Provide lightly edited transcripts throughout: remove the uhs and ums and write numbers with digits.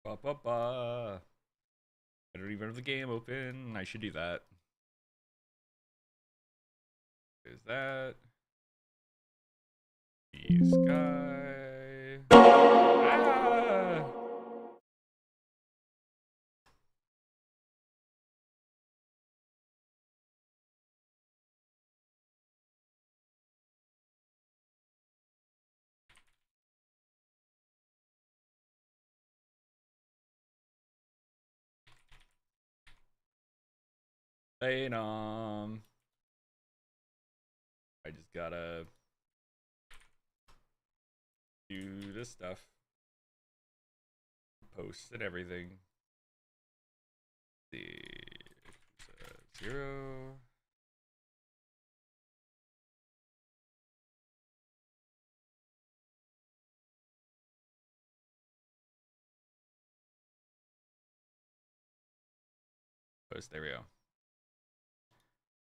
Ba, ba, ba. I don't even have the game open. I should do that. Is that the sky? Ah! Phenom. I just gotta do this stuff. Post and everything. The Zero. Post. There we go.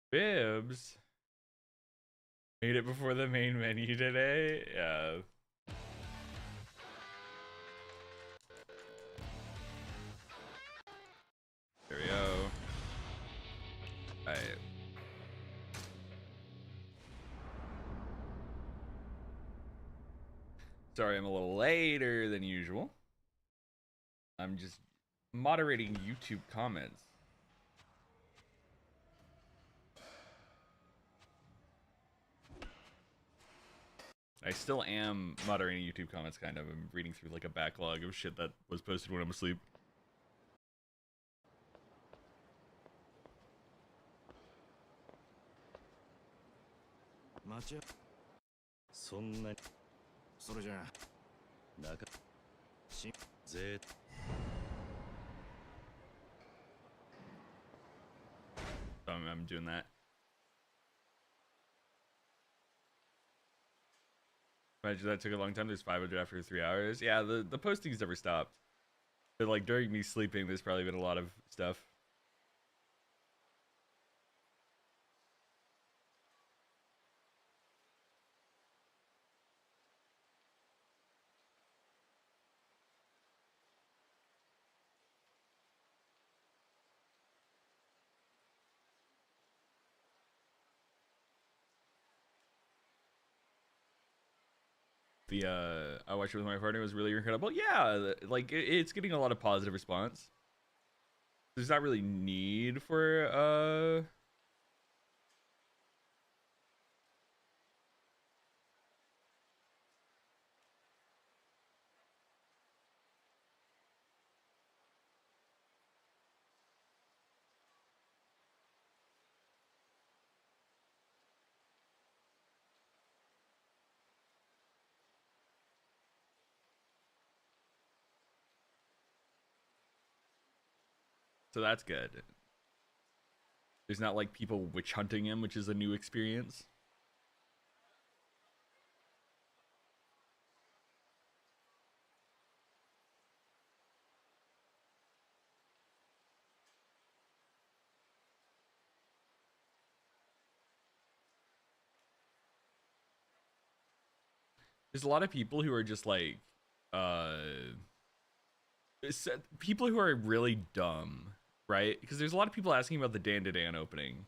Bibs made it before the main menu today. Yeah. There we go. Alright. Sorry, I'm a little later than usual. I'm just moderating YouTube comments. I still am moderating YouTube comments, kind of. I'm reading through like a backlog of shit that was posted when I'm asleep. So I'm doing that. Imagine that took a long time. There's 500 after 3 hours. Yeah, the postings never stopped. But like during me sleeping, there's probably been a lot of stuff. The I watched it with my partner, was really incredible. Yeah, like it's getting a lot of positive response. There's not really need for so that's good. There's not like people witch hunting him, which is a new experience. There's a lot of people who are just like uh people who are really dumb, right? Because there's a lot of people asking about the Dan to Dan opening,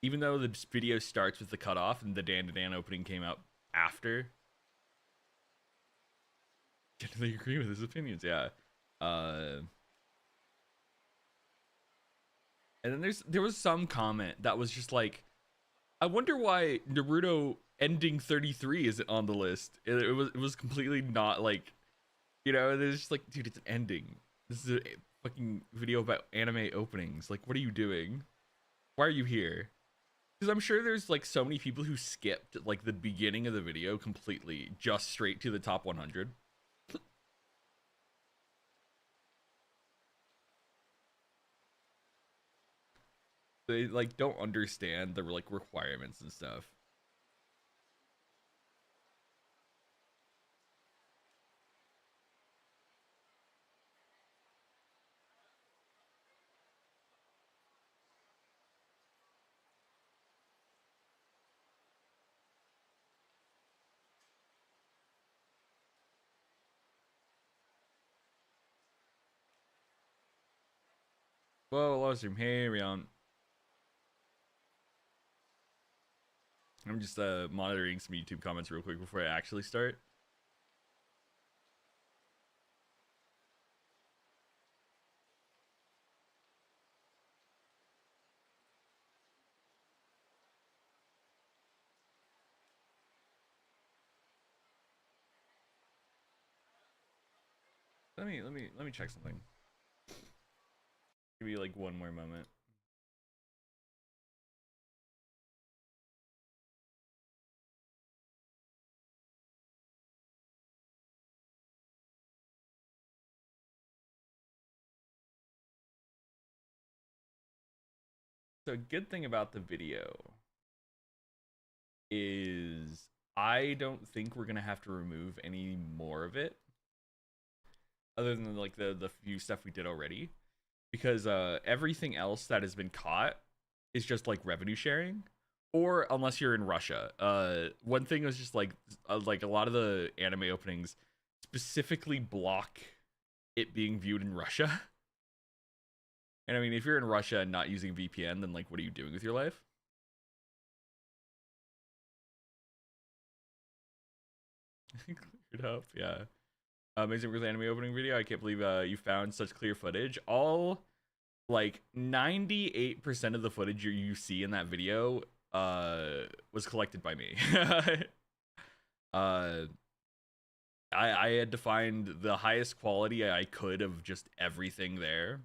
even though the video starts with the cutoff and the Dan to Dan opening came out after. Generally agree with his opinions, yeah. Uh, and then there was some comment that was just like, I wonder why Naruto ending 33 isn't on the list. It was completely not like, there's just like, dude, it's an ending. This is a fucking video about anime openings. Like, what are you doing? Why are you here? Because I'm sure there's like so many people who skipped like the beginning of the video completely, just straight to the top 100. They like don't understand the like requirements and stuff. Whoa, live stream. Hey, Rion. I'm just monitoring some YouTube comments real quick before I actually start. Let me check something. Give me like one more moment. So a good thing about the video is I don't think we're gonna have to remove any more of it, other than like the few stuff we did already, because everything else that has been caught is just like revenue sharing, or unless you're in Russia. One thing was just like a lot of the anime openings specifically block it being viewed in Russia. And I mean, if you're in Russia and not using VPN, then like, what are you doing with your life? Cleared up, yeah. Amazing with anime opening video. I can't believe you found such clear footage. All like 98% of the footage you see in that video was collected by me. I had to find the highest quality I could of just everything there.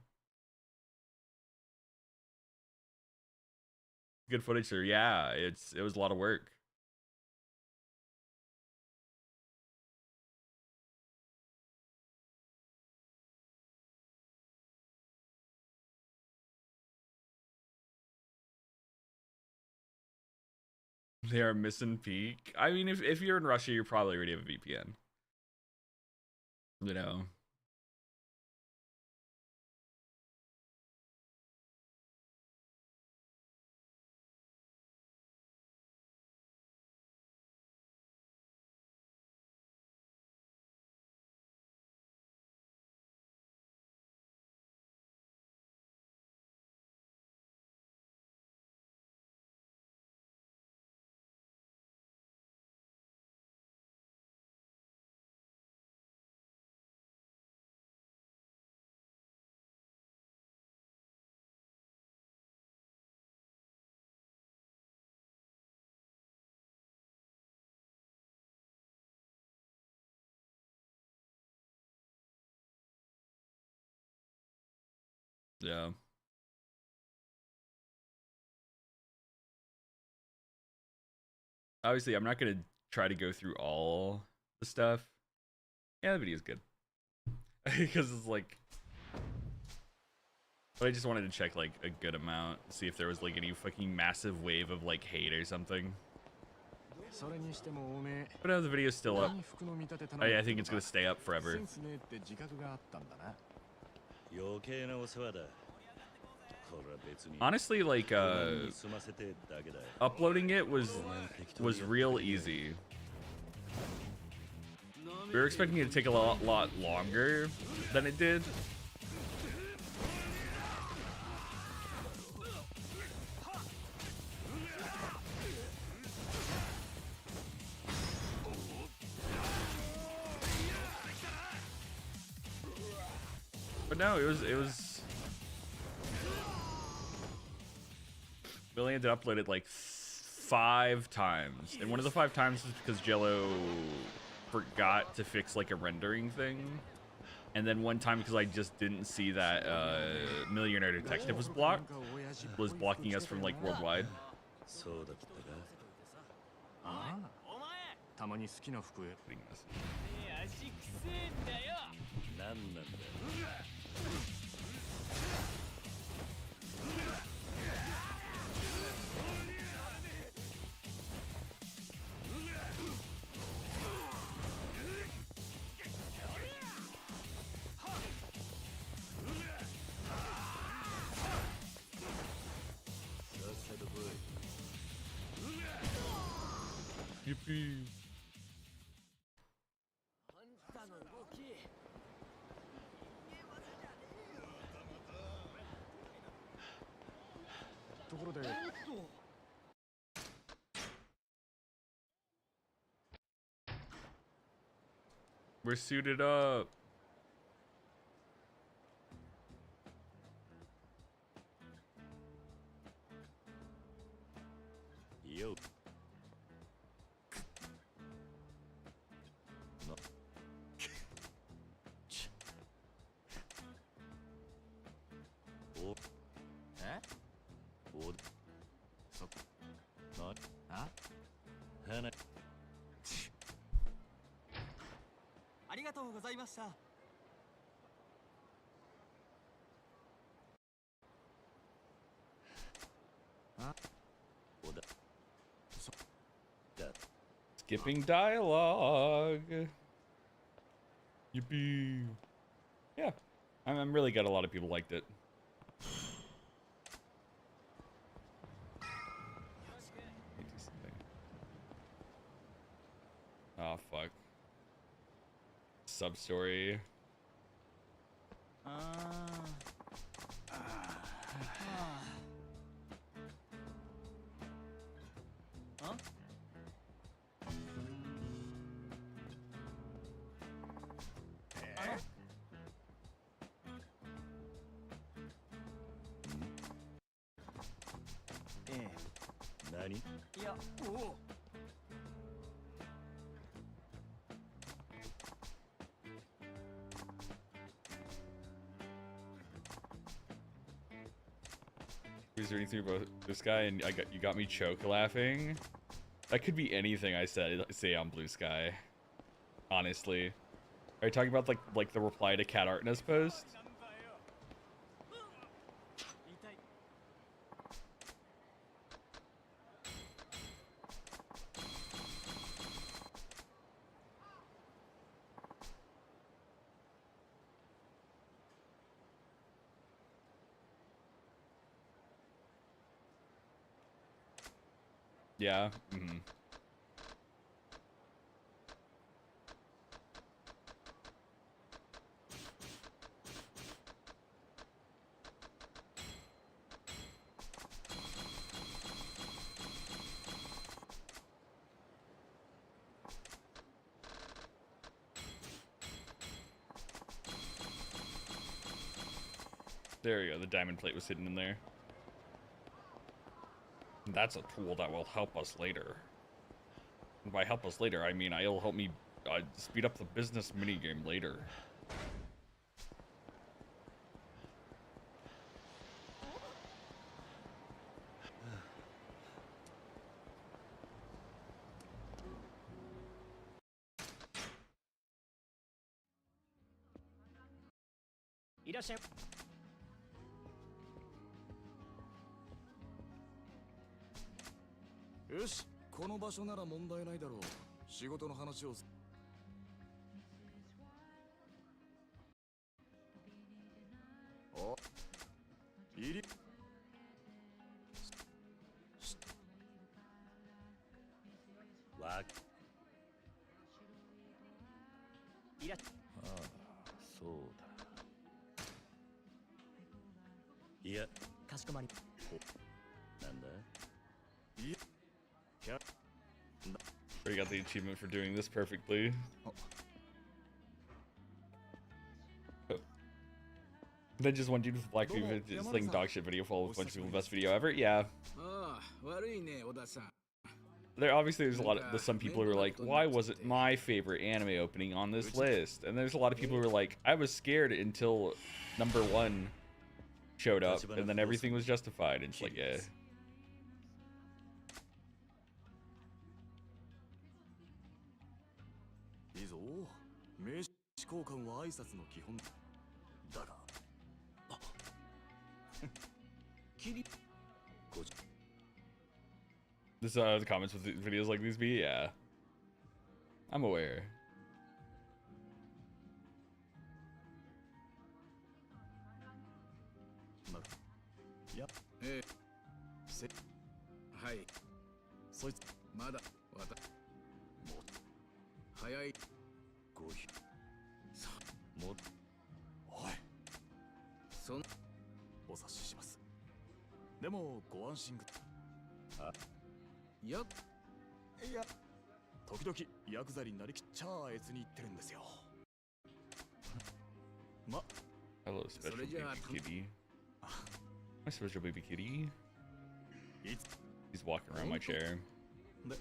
Good footage, sir. Yeah, it was a lot of work. They are missing peak. I mean, if you're in Russia, you probably already have a VPN. You know. Yeah. Obviously, I'm not gonna try to go through all the stuff. Yeah, the video's good. Because it's like, but I just wanted to check like a good amount, see if there was like any fucking massive wave of like hate or something. But no, the video's still up. I think it's gonna stay up forever. Honestly, like uploading it was real easy. We were expecting it to take a lot longer than it did. But no, it was we only had to upload it like 5 times, and one of the 5 times was because Jello forgot to fix like a rendering thing, and then one time because I just didn't see that Millionaire Detective was blocking us from like worldwide. Yippee. We're suited up. Yo. No. Oh. Eh? Oh. So. Not. Huh? Hana. ありがとうございました。あ、おだ。そ。だ。Skipping dialogue. Yippee. Yeah, I'm really good. A lot of people liked it. Oh fuck. Sub story. Huh? Nani? いや、おお。Who's reading through about this guy and you got me choke laughing? That could be anything I say on Blue Sky. Honestly. Are you talking about like the reply to Cat Artness post? Yeah. Mm-hmm. There you go, the diamond plate was hidden in there. That's a tool that will help us later. And by help us later, I mean it'll help me speed up the business minigame later. Yoし、この場所なら問題ないだろう。仕事の話を。お、入り。わ。いら。ああ、そうだ。いや、かしこまり。なんだ。いや。Already got the achievement for doing this perfectly. Oh. Then just one dude with black people just like dog shit video followed with a bunch of people best video ever. Yeah. There obviously there's a lot of some people who are like, why wasn't my favorite anime opening on this list? And there's a lot of people who are like, I was scared until #1 showed up and then everything was justified. And it's like, yeah. いいぞ。名刺交換は挨拶の基本だが。あ。キリ。This the comments with videos like these be? Yeah. I'm aware. Yeah. Hey. Se. Hi. そいつまだわた。もう。早い。ごひ。さ。もう。おい。その。お察しします。でもご安心くいや時々ヤクザになりきっちゃあ越に行ってるんですよ。ま Hello, special baby Soldier. kitty. My special baby kitty. いつ He's walking around my chair. で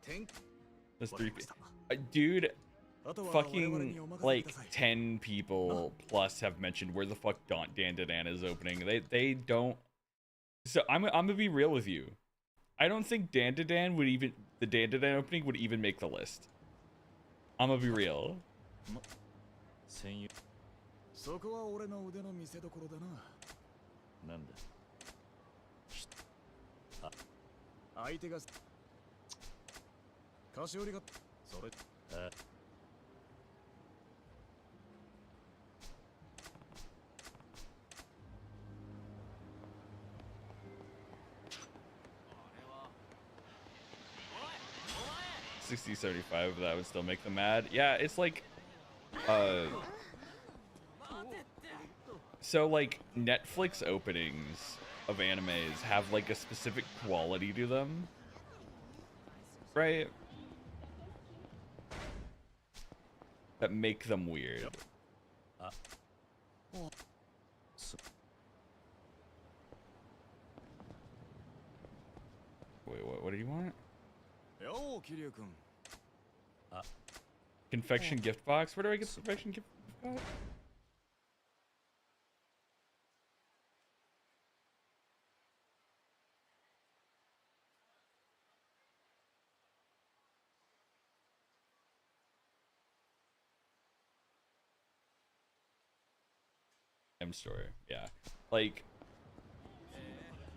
天 That's わかり three. ました Dude, あとは我々 fucking にお任せく like ださい。 10 people plus have mentioned where the fuck Dandadan is opening. They don't. So I'm gonna be real with you. I don't think Dandadan would even the Dandadan opening would even make the list. I'm gonna be real. 戦友そこは俺の腕の見せ所だな。なんだ相手が菓子折りがそれあ 60, 75, that would still make them mad. Yeah, it's like, so like Netflix openings of animes have like a specific quality to them, right? That make them weird. そ Wait, what do you want? よう桐生君 Confection gift box? Where do I get the confection gift box? Store, yeah, like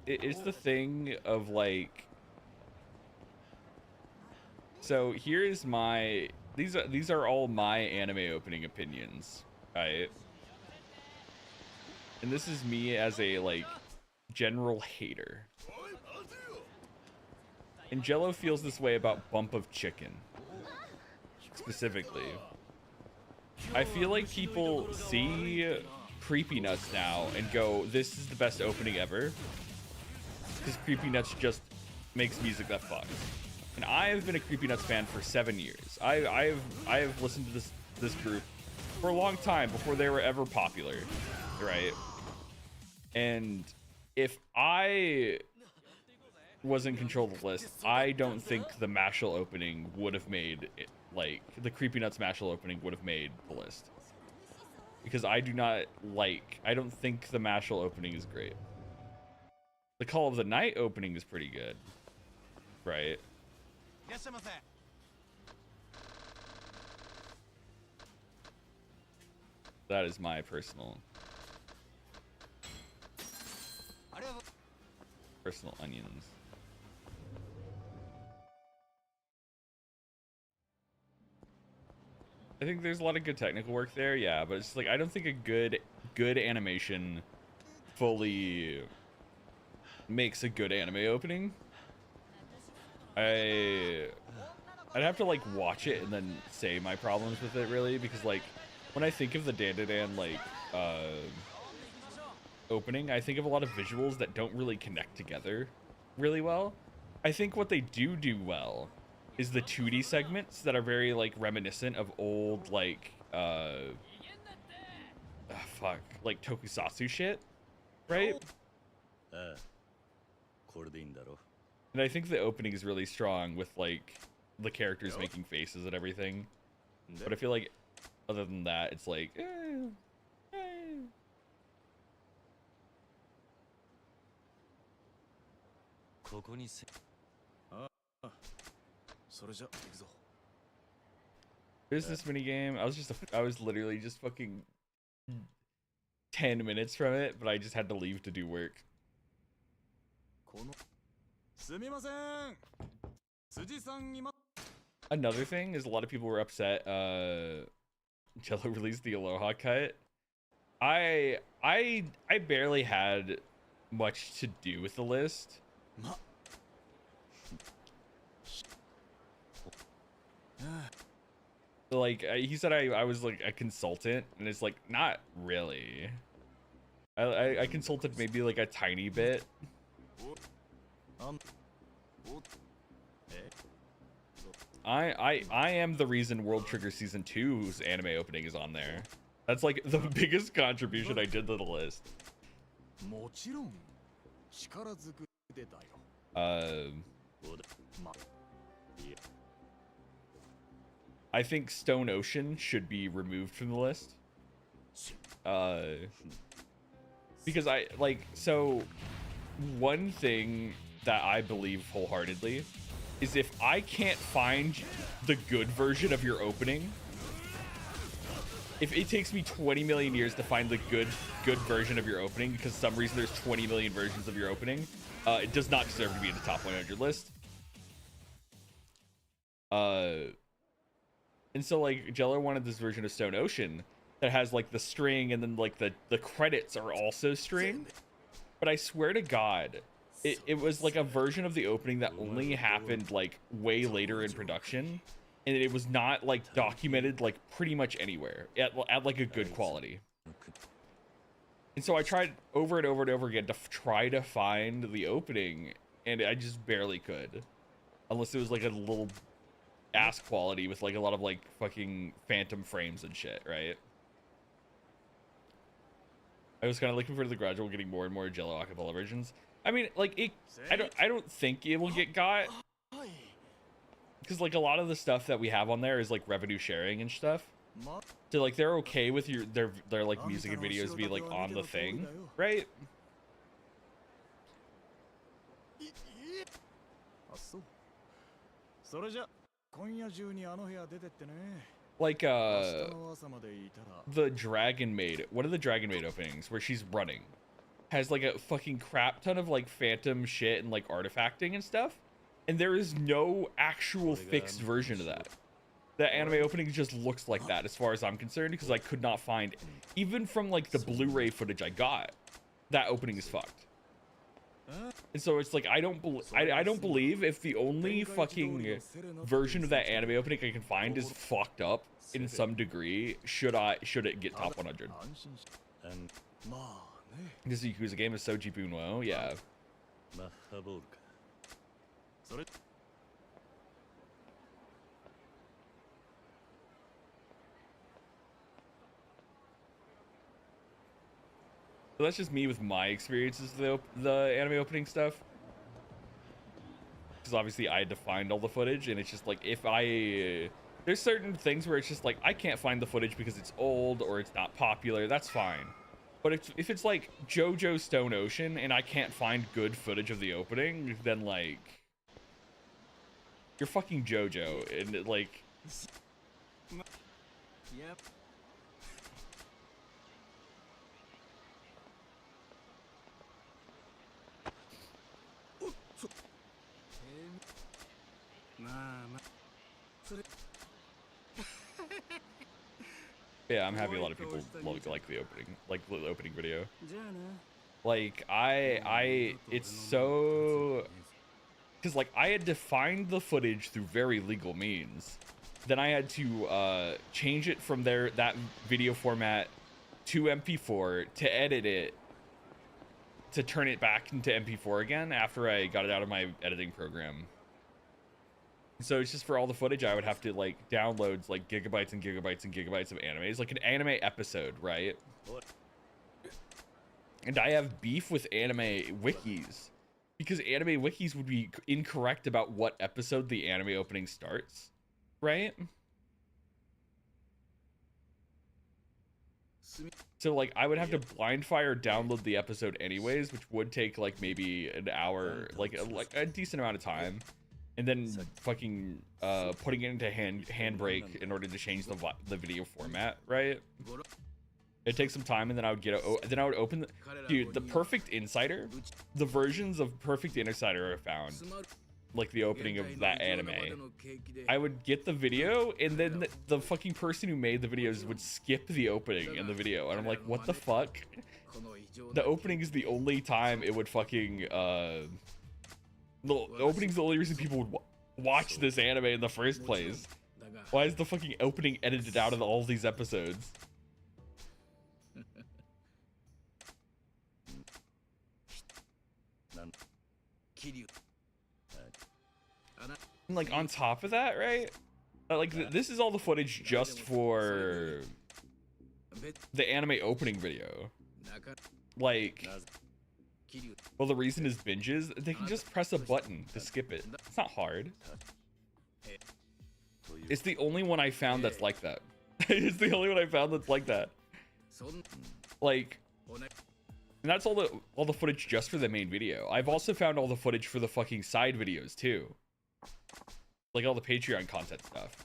it's the thing of like, so here's my these are all my anime opening opinions, right? And this is me as a like general hater. And Jello feels this way about Bump of Chicken specifically. I feel like people see Creepy Nuts now and go, this is the best opening ever, because Creepy Nuts just makes music that fucks. And I have been a Creepy Nuts fan for 7 years. I have listened to this group for a long time before they were ever popular, right? And if I was in control of the list, I don't think the Mashal opening would have made it, like the Creepy Nuts Mashal opening would have made the list. Because I don't think the Mashal opening is great. The Call of the Night opening is pretty good, right? That is my personal onions. I think there's a lot of good technical work there, yeah, but it's like I don't think a good animation fully makes a good anime opening. I'd have to like watch it and then say my problems with it really, because like when I think of the Dandadan like opening, I think of a lot of visuals that don't really connect together really well. I think what they do well is the 2D segments that are very like reminiscent of old like like tokusatsu shit, right? ああこれでいいんだろ And I think the opening is really strong with like the characters making faces and everything. But I feel like other than that, it's like eh. ここにせそれじゃ行くぞ There's this mini game. I was literally just fucking 10 minutes from it, but I just had to leave to do work. このすみません辻さん今 Another thing is a lot of people were upset Jello released the Aloha cut. I barely had much to do with the list. ま Like he said I was like a consultant, and it's like not really. I consulted maybe like a tiny bit. I am the reason World Trigger Season 2's anime opening is on there. That's like the biggest contribution I did to the list. もちろん力ずくでだよ。I think Stone Ocean should be removed from the list. Because I like, so one thing that I believe wholeheartedly is if I can't find the good version of your opening, if it takes me 20 million years to find the good version of your opening, because for some reason there's 20 million versions of your opening, it does not deserve to be in the top 100 list. And so like Jello wanted this version of Stone Ocean that has like the string and then like the credits are also string. But I swear to God, it was like a version of the opening that only happened like way later in production, and it was not like documented like pretty much anywhere at like a good quality. And so I tried over and over and over again to try to find the opening, and I just barely could, unless it was like a little ass quality with like a lot of like fucking phantom frames and shit, right? I was kind of looking for the gradual getting more and more Jello acapella versions. I mean, like it, I don't think it will get got, because like a lot of the stuff that we have on there is like revenue sharing and stuff. So like they're okay with their like music and videos be like on the thing, right? Like the Dragon Maid, one of the Dragon Maid openings where she's running has like a fucking crap ton of like phantom shit and like artifacting and stuff, and there is no actual fixed version of that. The anime opening just looks like that as far as I'm concerned, because I could not find, even from like the Blu-ray footage I got, that opening is fucked. And so it's like I don't believe if the only fucking version of that anime opening I can find is fucked up in some degree, should it get top 100? This Yakuza game is so Jibuno, yeah. So that's just me with my experiences with the anime opening stuff. Because obviously I had to find all the footage, and it's just like there's certain things where it's just like I can't find the footage because it's old or it's not popular, that's fine. But if it's like JoJo Stone Ocean and I can't find good footage of the opening, then like you're fucking JoJo, and it, like Yep. yeah, I'm happy a lot of people like the opening video. Like it's so, because like I had to find the footage through very legal means. Then I had to change it from that video format to MP4 to edit it to turn it back into MP4 again after I got it out of my editing program. So it's just for all the footage I would have to like download like gigabytes and gigabytes and gigabytes of anime. It's like an anime episode, right? And I have beef with anime wikis, because anime wikis would be incorrect about what episode the anime opening starts, right? So like I would have to blind fire download the episode anyways, which would take like maybe an hour, like a decent amount of time, and then fucking putting it into handbrake in order to change the video format, right? It takes some time, and then I would open dude, the Perfect Insider, the versions of Perfect Insider I found, like the opening of that anime, I would get the video, and then the fucking person who made the videos would skip the opening in the video, and I'm like, what the fuck? The opening is the only time it would fucking the opening's the only reason people would watch this anime in the first place. Why is the fucking opening edited out of all these episodes? Kiryu. Ana- And, like, on top of that, right? Like, this is all the footage just for the anime opening video. Naka- Like, Kiryu. well, the reason is binges. They can just press a button to skip it. It's not hard. It's the only one I found that's like that. It's the only one I found that's like that. Son- Like, Ona- and that's all the footage just for the main video. I've also found all the footage for the fucking side videos too. Like all the Patreon content stuff.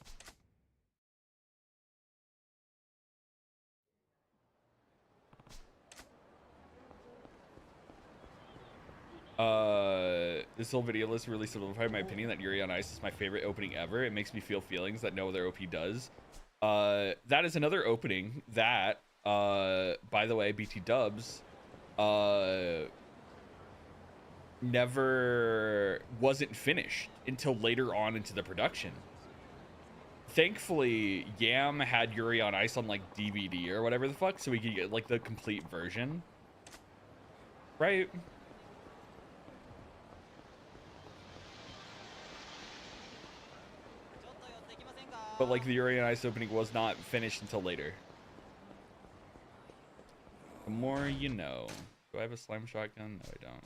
This whole video list really solidified my opinion that Yuri on Ice is my favorite opening ever. It makes me feel feelings that no other OP does. That is another opening that, by the way, BT Dubs, never wasn't finished until later on into the production. Thankfully, Yam had Yuri on Ice on like DVD or whatever the fuck, so we could get like the complete version. Right? But like the Yuri on Ice opening was not finished until later. The more you know. Do I have a slime shotgun? No, I don't.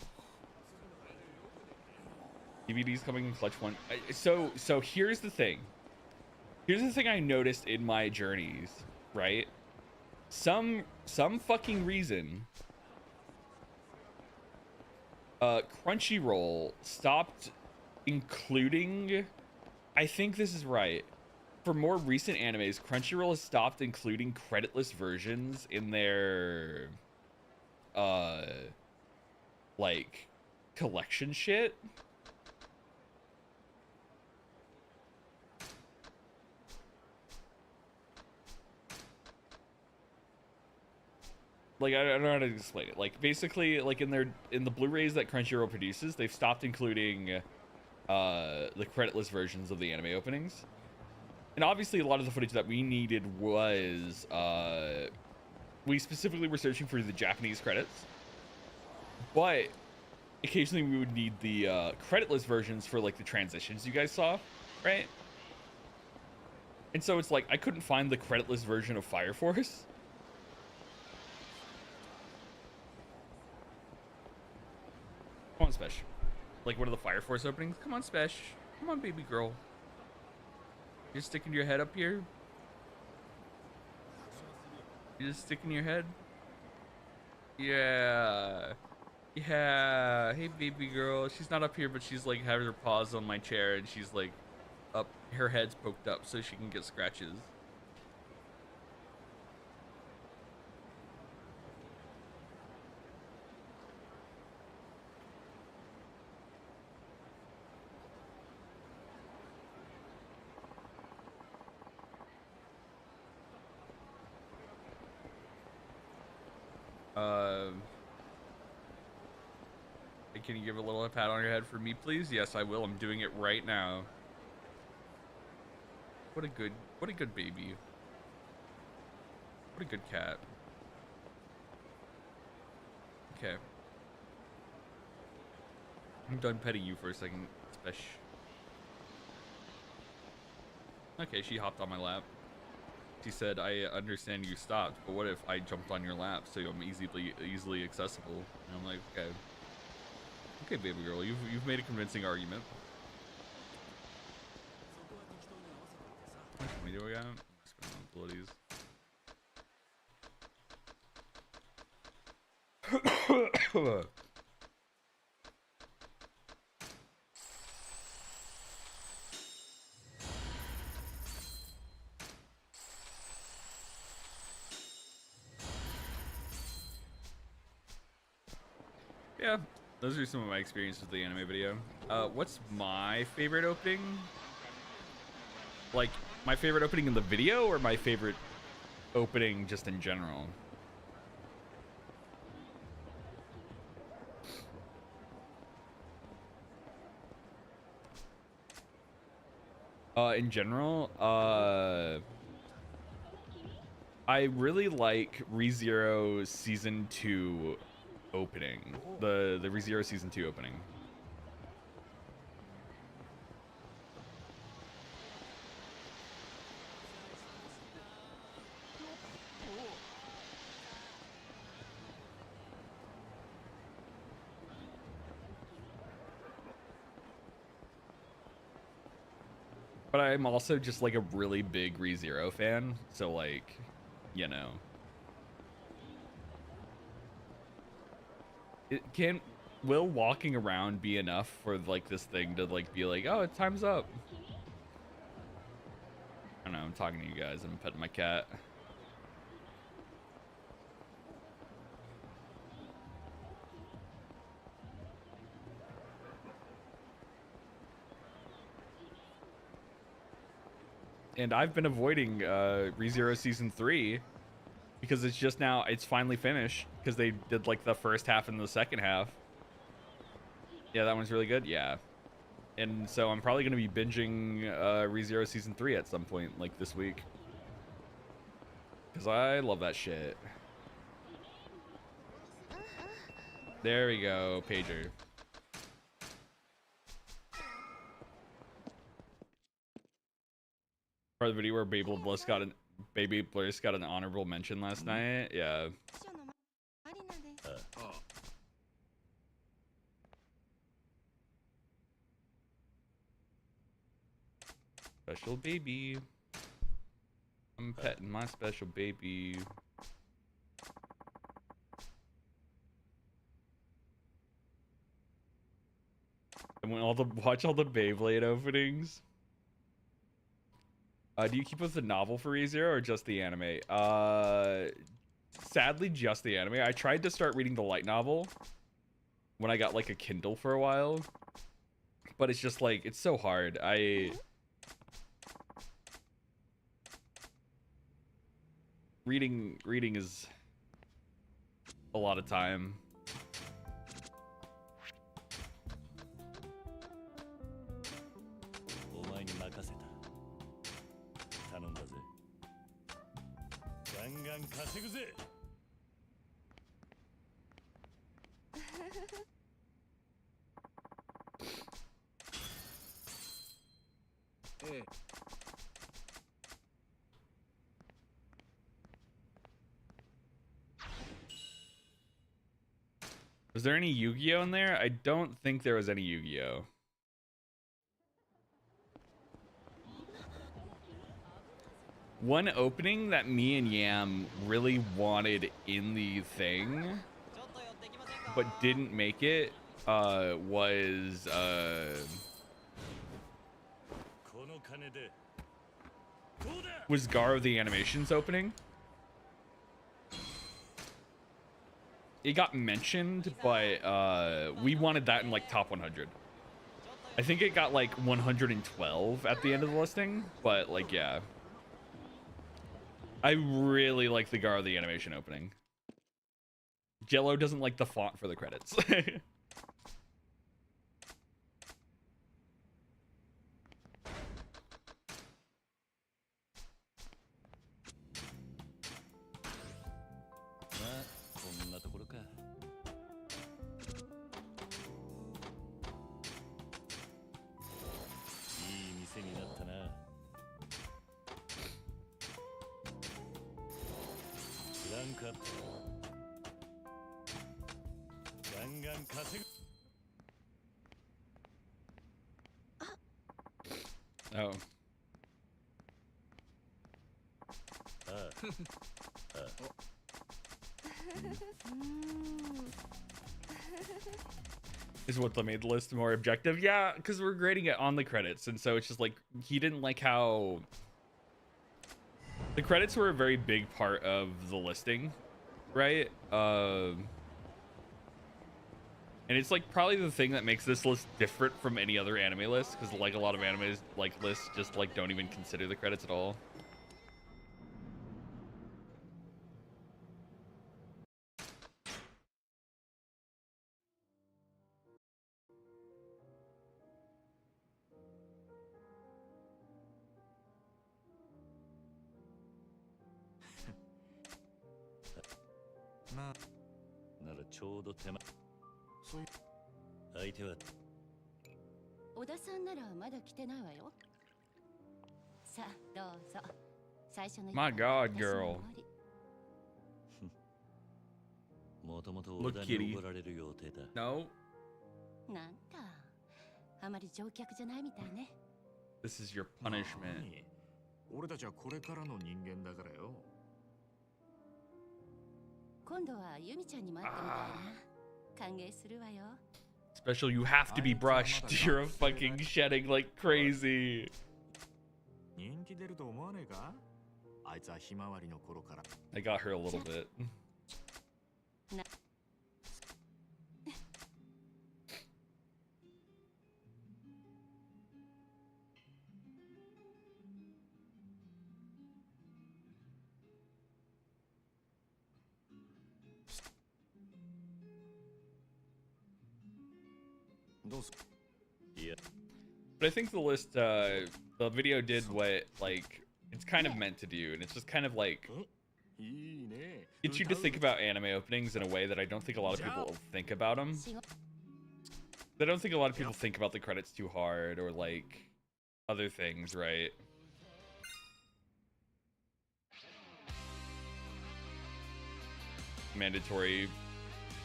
DVD's coming in clutch one. So here's the thing. Here's the thing I noticed in my journeys, right? Some fucking reason Crunchyroll stopped including, I think this is right. For more recent animes, Crunchyroll has stopped including creditless versions in their like collection shit. Like, I don't know how to explain it. Like, basically, like in the Blu-rays that Crunchyroll produces, they've stopped including the creditless versions of the anime openings. And obviously a lot of the footage that we needed was we specifically were searching for the Japanese credits, but occasionally we would need the creditless versions for like the transitions you guys saw, right? And so it's like I couldn't find the creditless version of Fire Force. Come on, Spesh. Like one of the Fire Force openings. Come on, Spesh. Come on, baby girl. You're sticking your head up here? You're just sticking your head? Yeah. Yeah. Hey, baby girl. She's not up here, but she's like having her paws on my chair and she's like up. Her head's poked up so she can get scratches. Can you give a little pat on your head for me, please? Yes, I will. I'm doing it right now. What a good baby. What a good cat. Okay. I'm done petting you for a second, Spesh. Okay, she hopped on my lap. She said, I understand you stopped, but what if I jumped on your lap so I'm easily accessible? And I'm like, okay. Okay, baby girl, you've made a convincing argument. How much money do I got? Spend on bloodies. Yeah. Those are some of my experiences with the anime video. What's my favorite opening? Like, my favorite opening in the video or my favorite opening just in general? In general, I really like ReZero Season 2 opening. The ReZero Season 2 opening. But I'm also just like a really big ReZero fan, so like, you know. Will walking around be enough for like this thing to like be like, oh, time's up? I don't know, I'm talking to you guys and I'm petting my cat. And I've been avoiding ReZero Season 3 because it's just now, it's finally finished because they did like the first half and the second half. Yeah, that one's really good. Yeah. And so I'm probably going to be binging ReZero Season 3 at some point, like this week. Because I love that shit. There we go, Pager. Part of the video where Baby Bliss got an honorable mention last night. Yeah. Special baby. I'm petting my special baby. And when watch all the Beyblade openings. Do you keep with the novel for ReZero or just the anime? Sadly, just the anime. I tried to start reading the light novel when I got like a Kindle for a while, but it's just like, it's so hard. Reading is a lot of time. Was there any Yu-Gi-Oh in there? I don't think there was any Yu-Gi-Oh. One opening that me and Yam really wanted in the thing, but didn't make it, was Garo the Animations opening. It got mentioned, but we wanted that in like top 100. I think it got like 112 at the end of the listing, but like, yeah. I really like the Garo the Animation opening. Jello doesn't like the font for the credits. Oh. Is what made the list more objective? Yeah, because we're grading it on the credits, and so it's just like he didn't like how the credits were a very big part of the listing, right? And it's like probably the thing that makes this list different from any other anime list, because like a lot of animes like lists just like don't even consider the credits at all. My God, girl. Look, kitty. No. This is your punishment. 俺たちはこれからの人間だからよ。今度はユミちゃんに待ってみたいな。歓迎するわよ。 Special, you have to be brushed. You're fucking shedding like crazy. 人気出ると思わねえか？あいつはひまわりの頃から。I got her a little bit. Yeah. But I think the list, the video did what, like, it's kind of meant to do, and it's just kind of like gets you to think about anime openings in a way that I don't think a lot of people think about them. I don't think a lot of people think about the credits too hard or like other things, right? Mandatory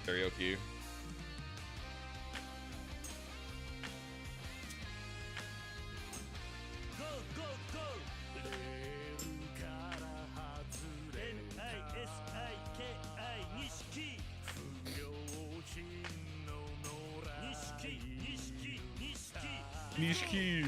karaoke. Nishiki.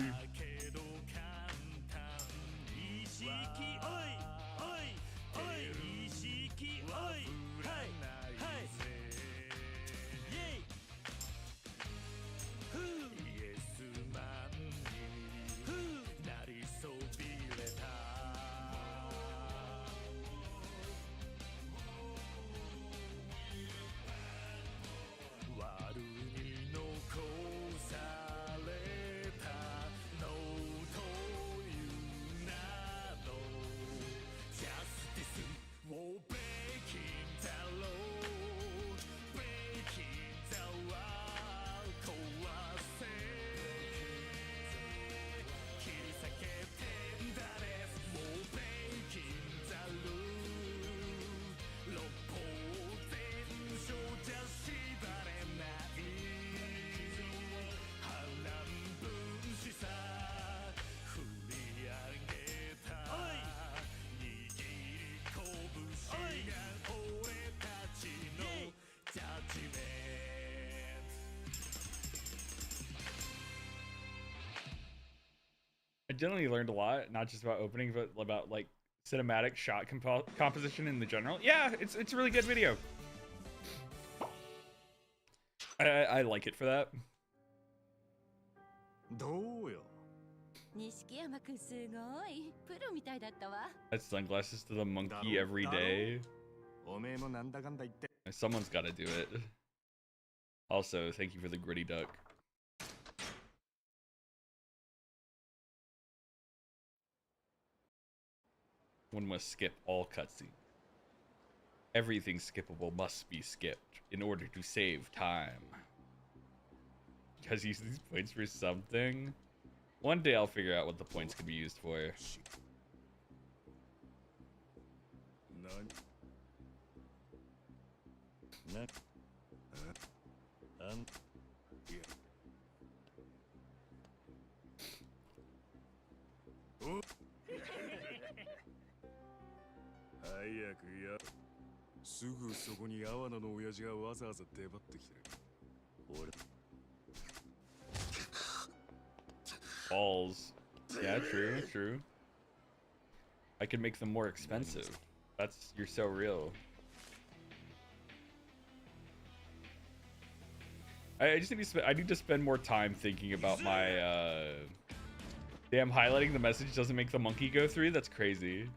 I generally learned a lot, not just about opening, but about like cinematic shot composition in the general. Yeah, it's a really good video. I like it for that. どうよ。錦山くんすごい。プロみたいだったわ。 That's sunglasses to the monkey every day. おめえもなんだかんだ言って。 Someone's got to do it. Also, thank you for the gritty duck. One must skip all cutscenes. Everything skippable must be skipped in order to save time. Because use these points for something? One day I'll figure out what the points could be used for. なあん早くや。すぐそこに阿波野の親父がわざわざ出張ってきてる。俺 Balls. Yeah, true, true. I could make them more expensive. That's, you're so real. I just need to I need to spend more time thinking about my damn, highlighting the message doesn't make the monkey go through. That's crazy.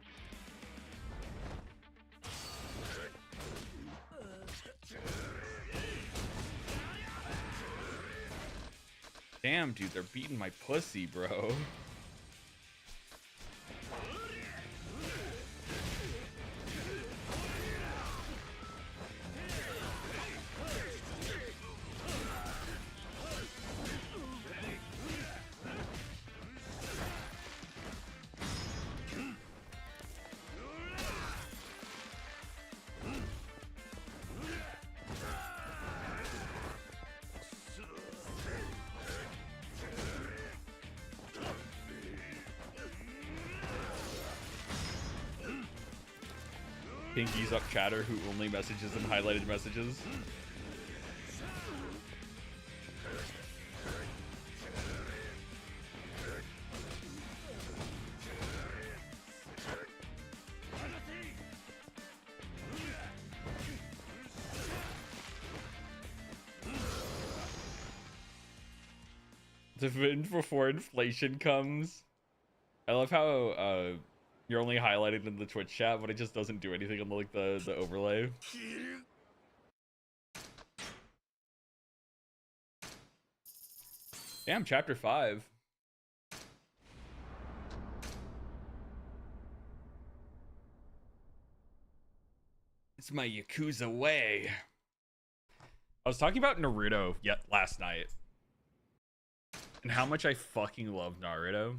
Damn, dude, they're beating my pussy, bro. Pinky's up chatter who only messages in highlighted messages. Defend before inflation comes. I love how you're only highlighted in the Twitch chat, but it just doesn't do anything on like the overlay. Damn, chapter 5. It's my Yakuza way. I was talking about Naruto last night. And how much I fucking love Naruto.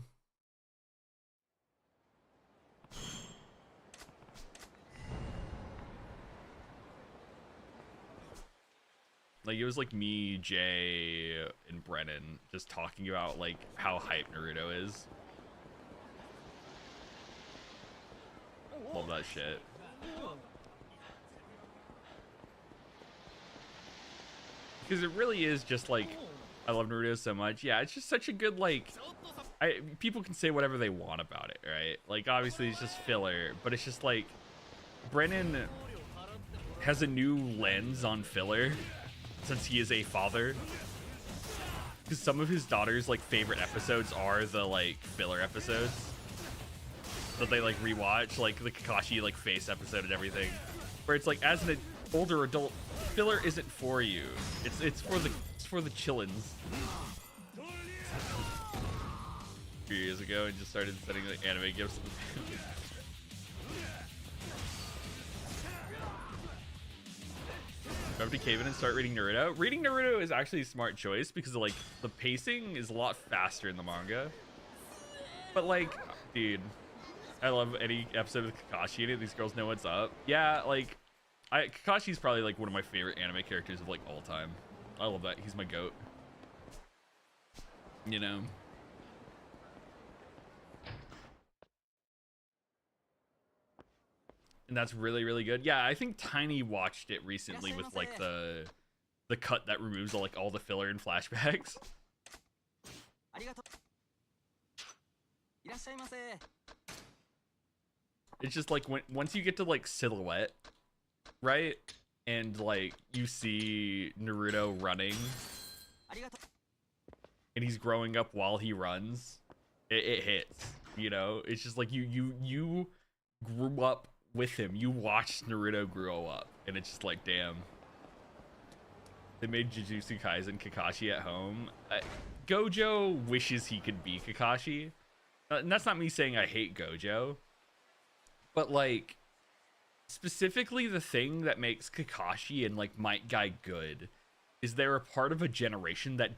Like, it was like me, Jay, and Brennan just talking about like how hype Naruto is. Love that shit. Because it really is just like, I love Naruto so much. Yeah, it's just such a good, like, people can say whatever they want about it, right? Like, obviously it's just filler, but it's just like, Brennan has a new lens on filler since he is a father. Because some of his daughter's, like, favorite episodes are the, like, filler episodes that they, like, rewatch, like the Kakashi, like, face episode and everything. Where it's like, as an older adult, filler isn't for you. It's for the chillins. A few years ago, and just started sending like anime gifts. I have to cave in and start reading Naruto. Reading Naruto is actually a smart choice because like the pacing is a lot faster in the manga. But like, dude, I love any episode of Kakashi. Any of these girls know what's up. Yeah, like, Kakashi's probably like one of my favorite anime characters of like all time. I love that. He's my goat. You know. And that's really, really good. Yeah, I think Tiny watched it recently with like the cut that removes like all the filler and flashbacks. It's just like once you get to like Silhouette, right? And like you see Naruto running and he's growing up while he runs, it hits, you know? It's just like you grew up with him. You watched Naruto grow up, and it's just like, damn. They made Jujutsu Kaisen Kakashi at home. Gojo wishes he could be Kakashi. And that's not me saying I hate Gojo. But like, specifically the thing that makes Kakashi and like Might Guy good is they're a part of a generation that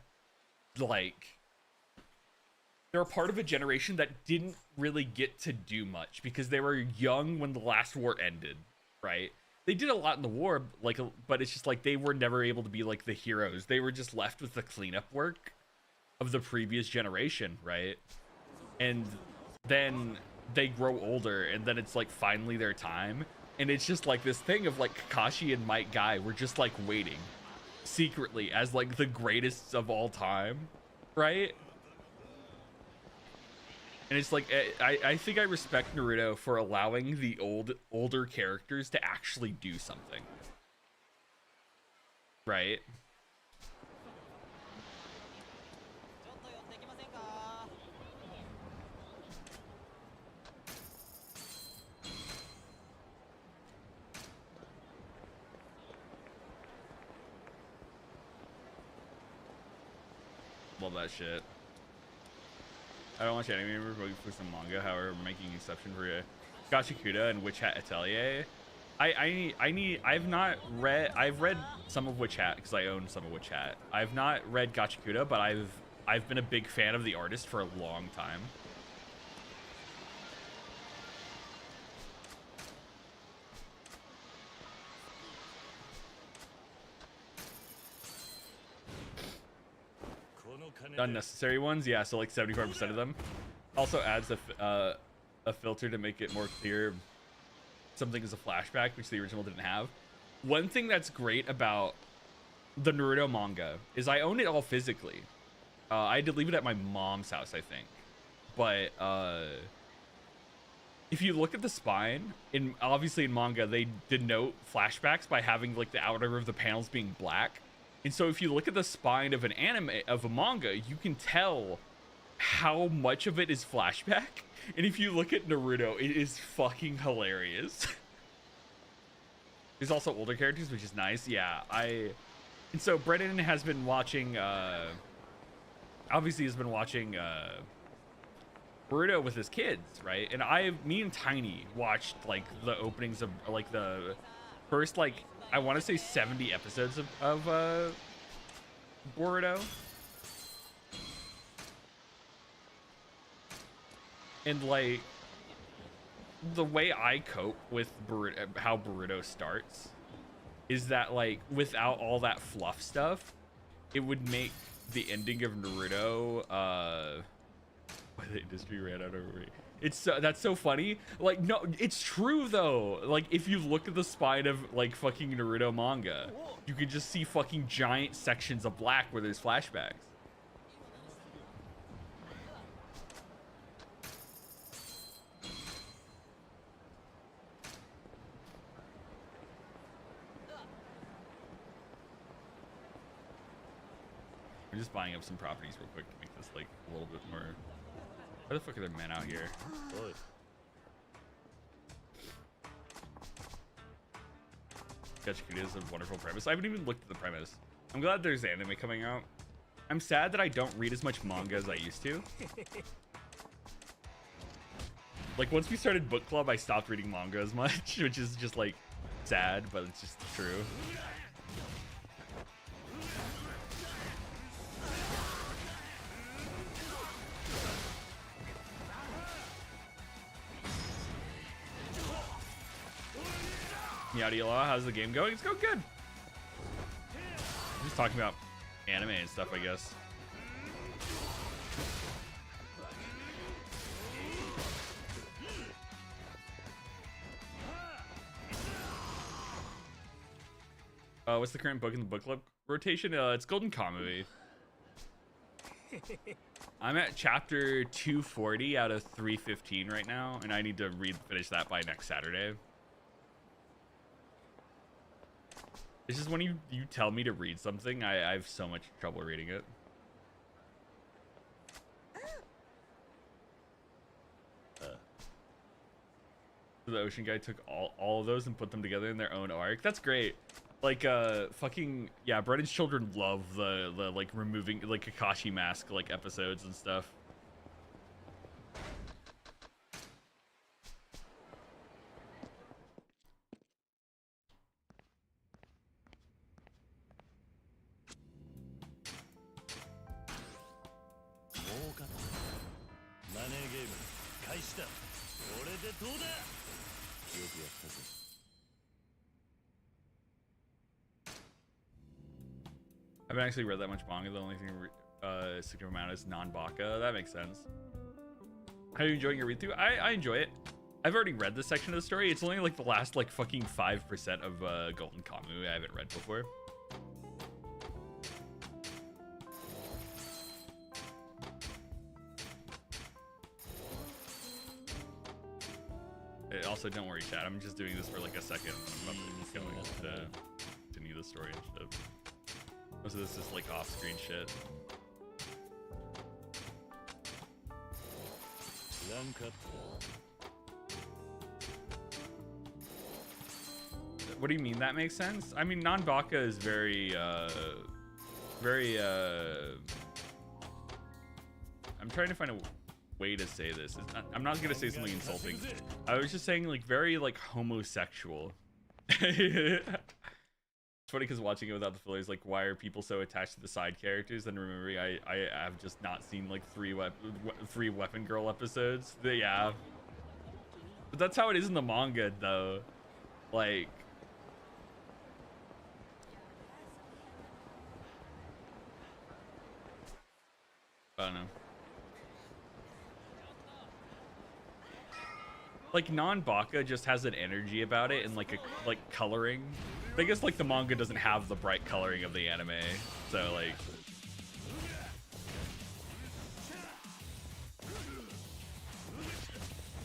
didn't really get to do much because they were young when the last war ended, right? They did a lot in the war, like, but it's just like they were never able to be like the heroes. They were just left with the cleanup work of the previous generation, right? And then they grow older, and then it's like finally their time, and it's just like this thing of like Kakashi and Might Guy were just like waiting secretly as like the greatest of all time, right? And it's like, I think I respect Naruto for allowing the older characters to actually do something, right? Love that shit. I don't watch anime for some manga, however, I'm making an exception for Gachakuda and Witch Hat Atelier. I've read some of Witch Hat because I own some of Witch Hat. I've not read Gachakuda, but I've been a big fan of the artist for a long time. Unnecessary ones, yeah, so like 74% of them. Also adds a filter to make it more clear something as a flashback, which the original didn't have. One thing that's great about the Naruto manga is I own it all physically. I had to leave it at my mom's house, I think. But if you look at the spine, obviously in manga, they denote flashbacks by having like the outer of the panels being black. And so if you look at the spine of an anime, of a manga, you can tell how much of it is flashback. And if you look at Naruto, it is fucking hilarious. There's also older characters, which is nice. Yeah, and so Brennan has been watching, obviously has been watching Naruto with his kids, right? And me and Tiny watched like the openings of like the first, like, I want to say 70 episodes of Boruto. And like, the way I cope with how Boruto starts is that, like, without all that fluff stuff, it would make the ending of Naruto, the industry ran out of it's that's so funny. Like, no, it's true though. Like, if you look at the spine of like fucking Naruto manga, you can just see fucking giant sections of black where there's flashbacks. I'm just buying up some properties real quick to make this like a little bit more. Why the fuck are there men out here? Oi. Gachikuta is a wonderful premise. I haven't even looked at the premise. I'm glad there's anime coming out. I'm sad that I don't read as much manga as I used to. Like, once we started book club, I stopped reading manga as much, which is just like sad, but it's just true. Yadiola, how's the game going? It's going good. I'm just talking about anime and stuff, I guess. What's the current book in the book club rotation? It's Golden Kamuy. I'm at chapter 240 out of 315 right now, and I need to finish that by next Saturday. It's just when you tell me to read something, I have so much trouble reading it. The Ocean Guy took all of those and put them together in their own arc. That's great. Like, fucking, yeah, Brennan's children love the like, removing, like, Kakashi mask, like, episodes and stuff. I haven't actually read that much manga. The only thing significant amount is non-baka. That makes sense. How are you enjoying your read through? I enjoy it. I've already read this section of the story. It's only like the last like fucking 5% of Golden Kamuy I haven't read before. Also, don't worry, chat. I'm just doing this for like a second. I'm about to continue the story and shit. Most of this is like off-screen shit. What do you mean that makes sense? I mean, non-baka is very I'm trying to find a way to say this. I'm not gonna say something insulting. I was just saying like very like homosexual. It's funny because watching it without the fillers, like, why are people so attached to the side characters? And remembering I have just not seen like three Weapon Girl episodes. Yeah, but that's how it is in the manga though. Like, I don't know. like non-baka just has an energy about it and like a like coloring. I guess like the manga doesn't have the bright coloring of the anime, so like.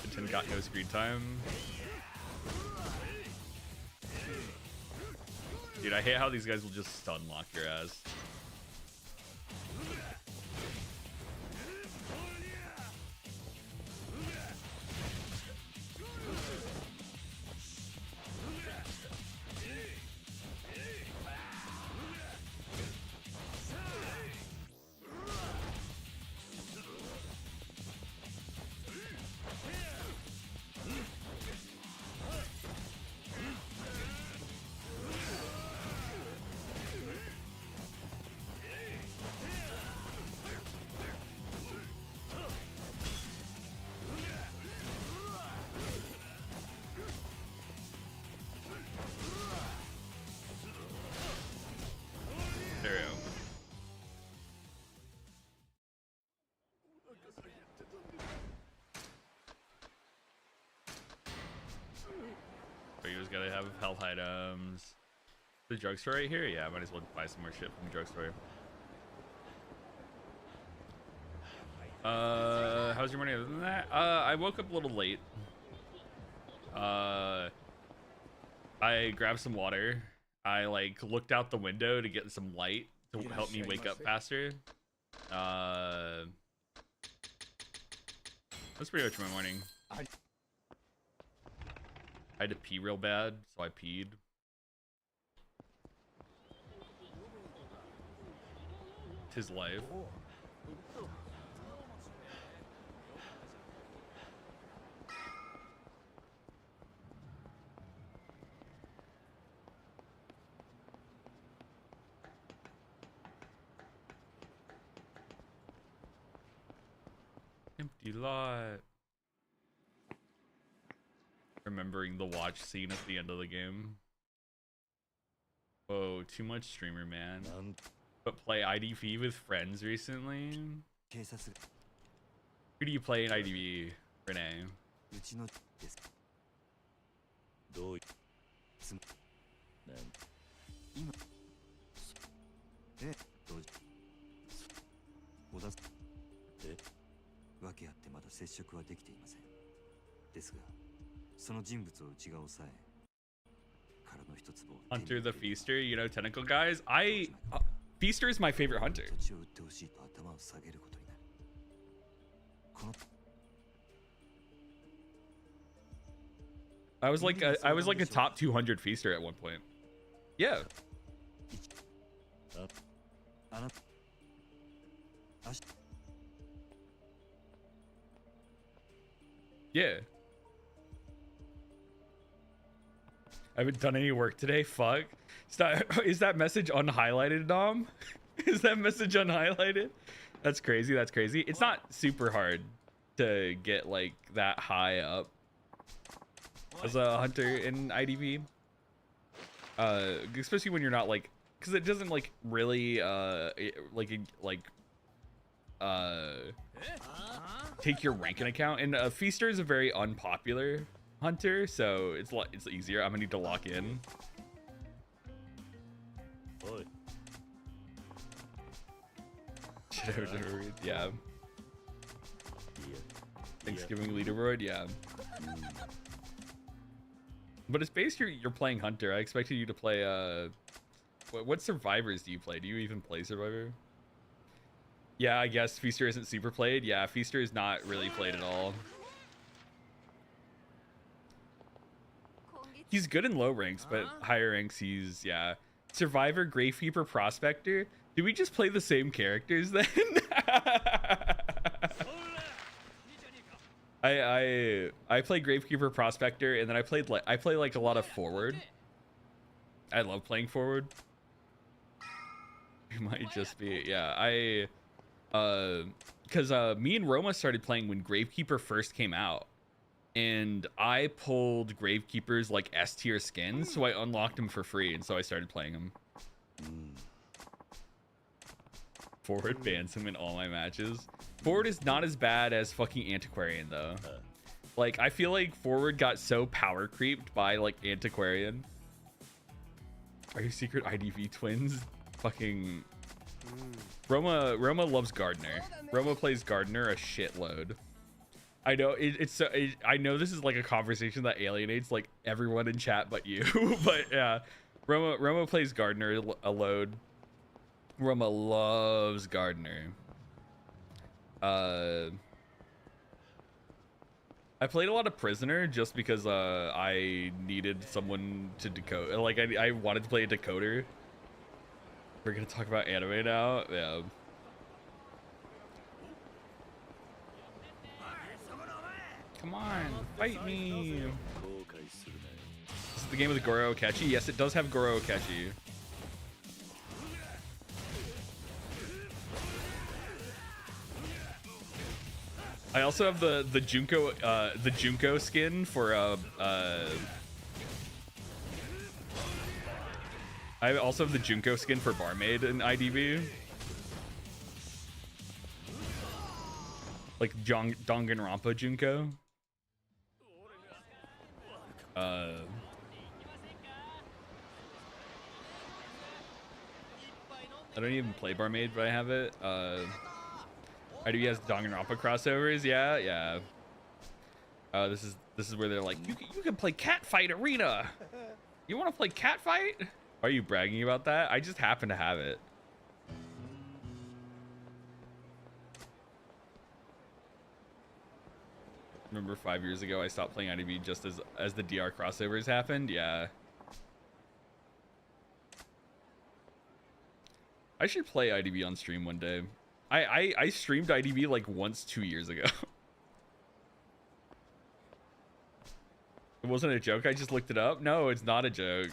Tintin got no screen time. Dude, I hate how these guys will just stun lock your ass. There we go. So you just gotta have health items. The drugstore right here? Yeah, I might as well buy some more shit from the drugstore. How's your morning other than that? I woke up a little late. I grabbed some water. I like looked out the window to get some light to help me wake up faster. That's pretty much my morning. I had to pee real bad, so I peed. Tis life. Empty lot. Remembering the watch scene at the end of the game. Whoa, too much streamer, man. But play IDV with friends recently? Who do you play in IDV, Renee? どういなん今えどう小田え訳あってまだ接触はできていませんですがその人物を内側を抑え殻の一粒を Hunter the Feaster, you know, tentacle guys. Feaster is my favorite hunter. 土地を売ってほしいと頭を下げることになるこの I was like a top 200 feaster at one point. Yeah. あなた明日 Yeah. I haven't done any work today. Fuck. Is that message unhighlighted, Dom? Is that message unhighlighted? That's crazy. That's crazy. It's not super hard to get like that high up as a hunter in IDV. Especially when you're not like, because it doesn't like really take your rank in account. And Feaster is a very unpopular hunter, so it's easier. I'm gonna need to lock in. おい Yeah. いや Thanksgiving leaderboard, yeah. But it's based you're playing hunter. I expected you to play what survivors do you play? Do you even play survivor? Yeah, I guess Feaster isn't super played. Yeah, Feaster is not really played at all. He's good in low ranks, but higher ranks he's yeah. Survivor, Gravekeeper, Prospector. Did we just play the same characters then? I play Gravekeeper, Prospector, and then I play like a lot of forward. I love playing forward. It might just be yeah. Because me and Roma started playing when Gravekeeper first came out, and I pulled Gravekeeper's like S tier skins, so I unlocked him for free, and so I started playing him. Forward bans him in all my matches. Forward is not as bad as fucking Antiquarian though. Like, I feel like Forward got so power creeped by like Antiquarian. Are you secret IDV twins? Fucking Roma loves Gardner. Roma plays Gardner a shitload. I know I know this is like a conversation that alienates like everyone in chat but you. But yeah, Roma plays Gardner a load. Roma loves Gardner. I played a lot of Prisoner just because I needed someone to decode. Like I wanted to play a decoder. We're gonna talk about anime now. Yeah. Come on, fight me. This is the game with Goro Akechi. Yes, it does have Goro Akechi. I also have the Junko skin for I also have the Junko skin for Barmaid in IDV. Like Danganronpa Junko. I don't even play Barmaid, but I have it. IDV has Danganronpa crossovers. Yeah. This is where they're like, you can play Catfight Arena. You want to play Catfight? Are you bragging about that? I just happen to have it. Remember 5 years ago I stopped playing IDV just as the DR crossovers happened? Yeah. I should play IDV on stream one day. I streamed IDV like once 2 years ago. It wasn't a joke. I just looked it up. No, it's not a joke.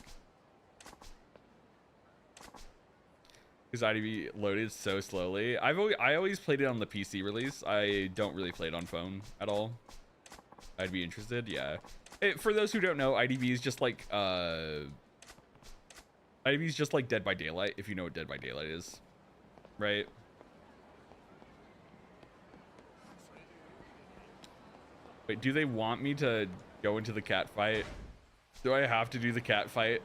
Because IDV loaded so slowly. I always played it on the PC release. I don't really play it on phone at all. I'd be interested. Yeah. For those who don't know, IDV is just like IDV is just like Dead by Daylight, if you know what Dead by Daylight is, right? Wait, do they want me to go into the cat fight? Do I have to do the cat fight?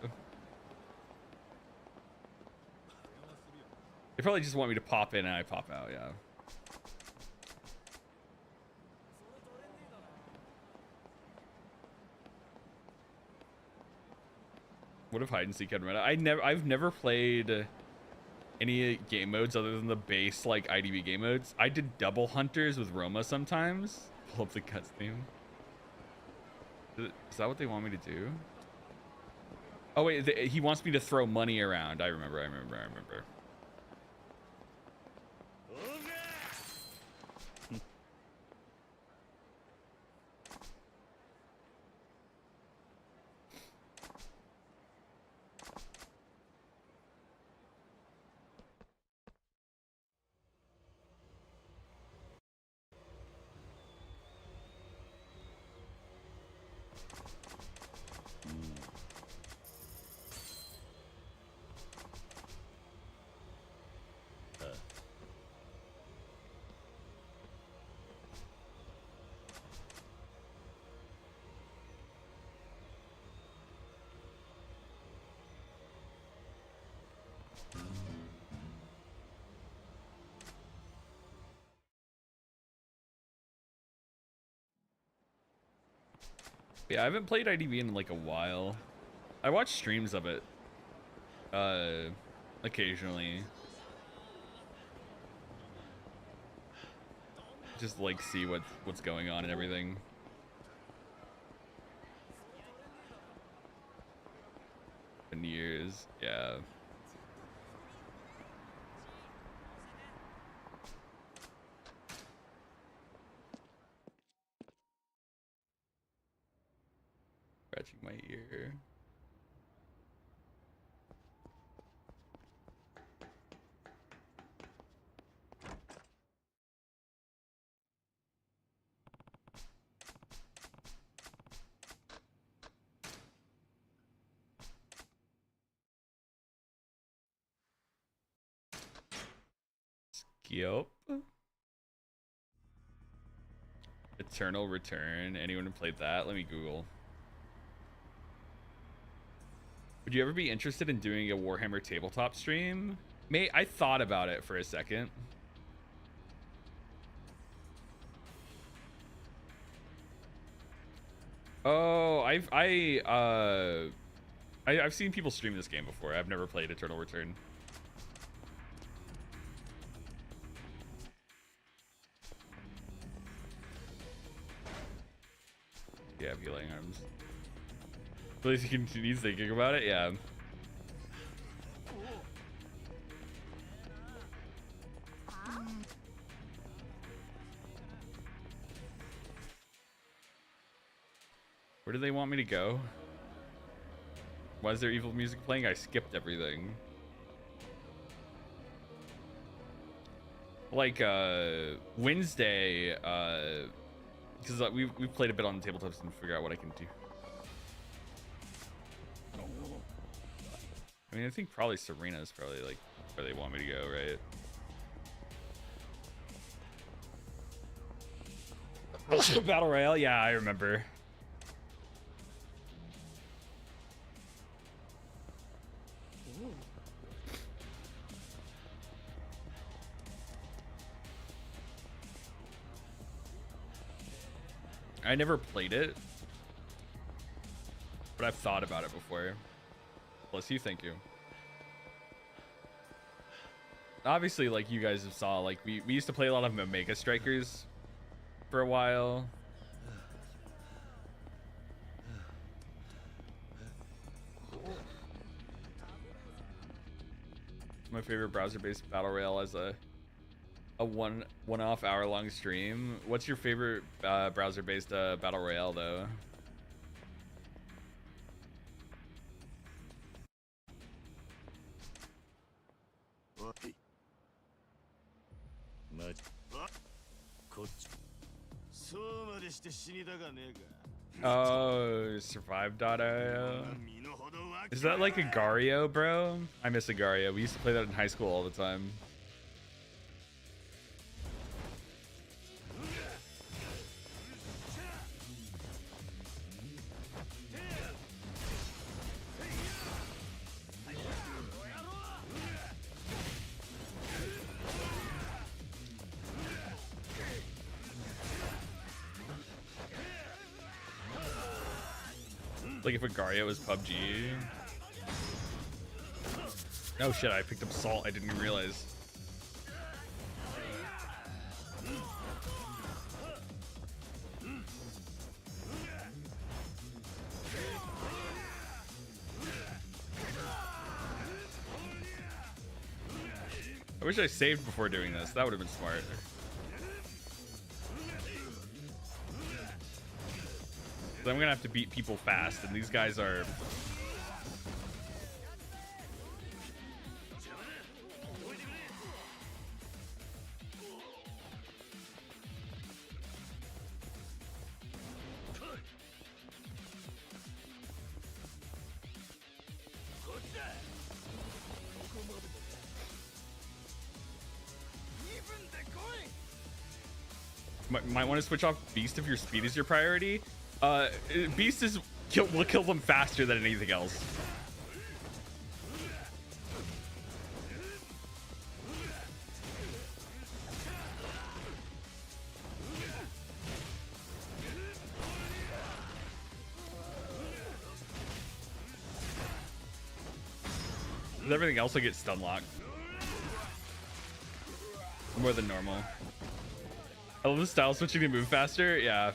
They probably just want me to pop in and I pop out, yeah. What if hide and seek had run? I've never played any game modes other than the base like IDV game modes. I did double hunters with Roma sometimes. Pull up the cuts theme. Is that what they want me to do? Oh wait, he wants me to throw money around. I remember. Yeah, I haven't played IDV in like a while. I watch streams of it occasionally. Just like see what's going on and everything. In years, yeah. Scratching my ear. Yup. Eternal Return. Anyone who played that? Let me Google. Would you ever be interested in doing a Warhammer tabletop stream? I thought about it for a second. Oh, I've seen people stream this game before. I've never played Eternal Return. Yeah, healing arms. At least he continues thinking about it. Yeah. Where do they want me to go? Why is there evil music playing? I skipped everything. Like Wednesday, because we've played a bit on the tabletops and figure out what I can do. I mean, I think probably Serena is probably like where they want me to go, right? Battle Royale, yeah, I remember. I never played it, but I've thought about it before. Bless you, thank you. Obviously, like you guys have saw, like we used to play a lot of Omega Strikers for a while. My favorite browser-based battle royale as a one-off hour-long stream. What's your favorite browser-based battle royale though? Oh, Survive.io. Is that like Agario, bro? I miss Agario. We used to play that in high school all the time. Like if Agario was PUBG. Oh shit, I picked up salt. I didn't even realize. I wish I saved before doing this. That would have been smart. So I'm gonna have to beat people fast, and these guys are... Might want to switch off Beast if your speed is your priority. Beast will kill them faster than anything else. With everything else, I get stun locked. More than normal. I love the style switching to move faster. Yeah.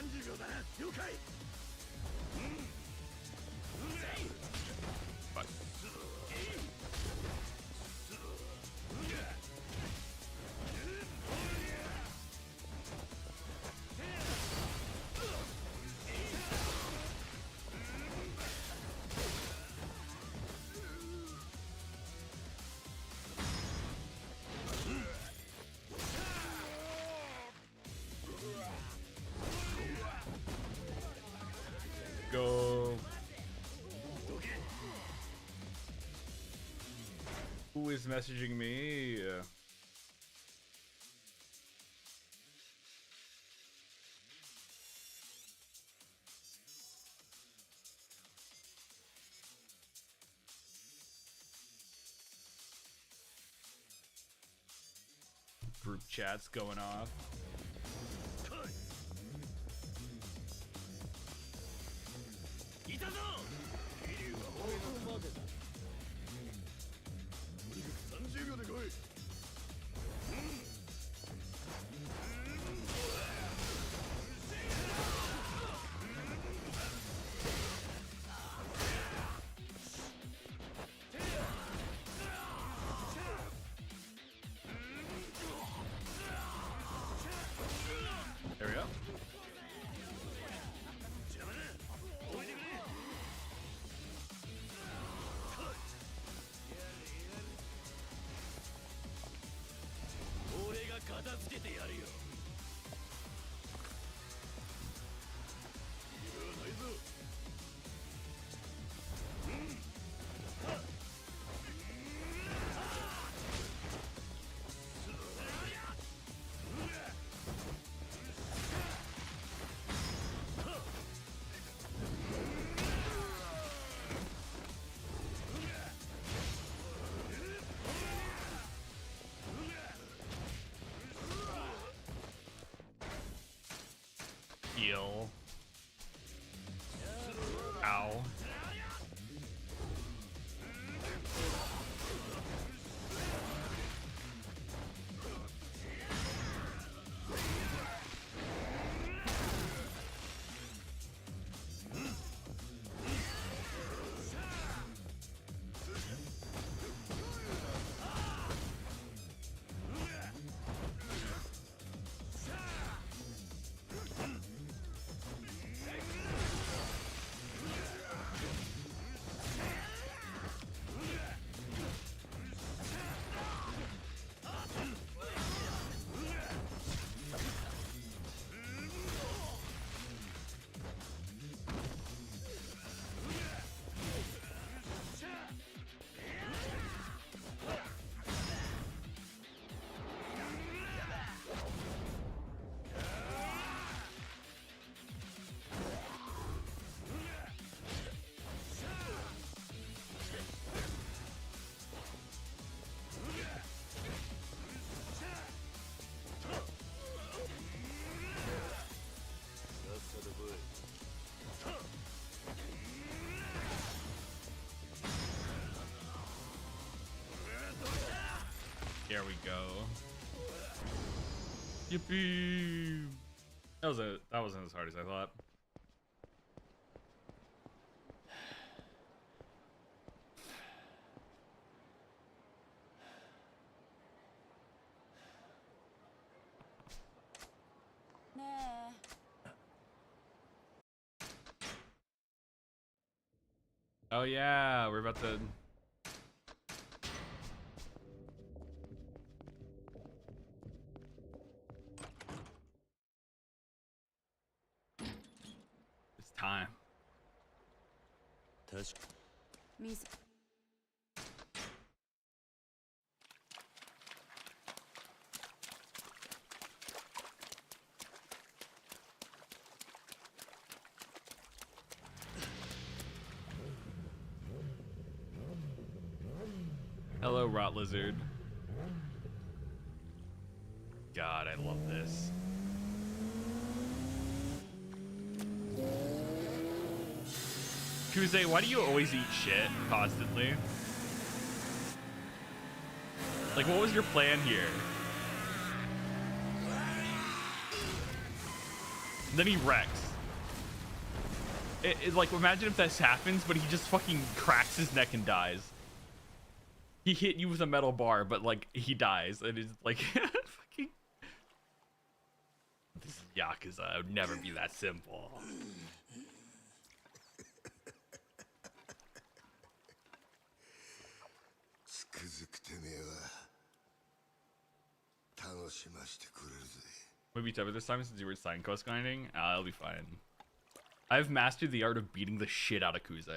30秒だな了解 Fuck. Go. Who is messaging me? Group chats going off. いたぞ桐生は俺のまでだ30秒で来い There we go. 俺が片付けてやるよ言わないぞ Heal. Ow. There we go. Yippee! That wasn't as hard as I thought. Oh yeah, we're about to. It's time. 確かミス Hello, Rot Lizard. God, I love this. Kuze, why do you always eat shit constantly? Like, what was your plan here? Then he wrecks. Like, imagine if this happens, but he just fucking cracks his neck and dies. He hit you with a metal bar, but like he dies, and it's like fucking. This is Yakuza. It would never be that simple. つくづくてめえは楽しましてくれるぜ。 Maybe tougher this time since you were sign quest grinding. I'll be fine. I've mastered the art of beating the shit out of Kuze.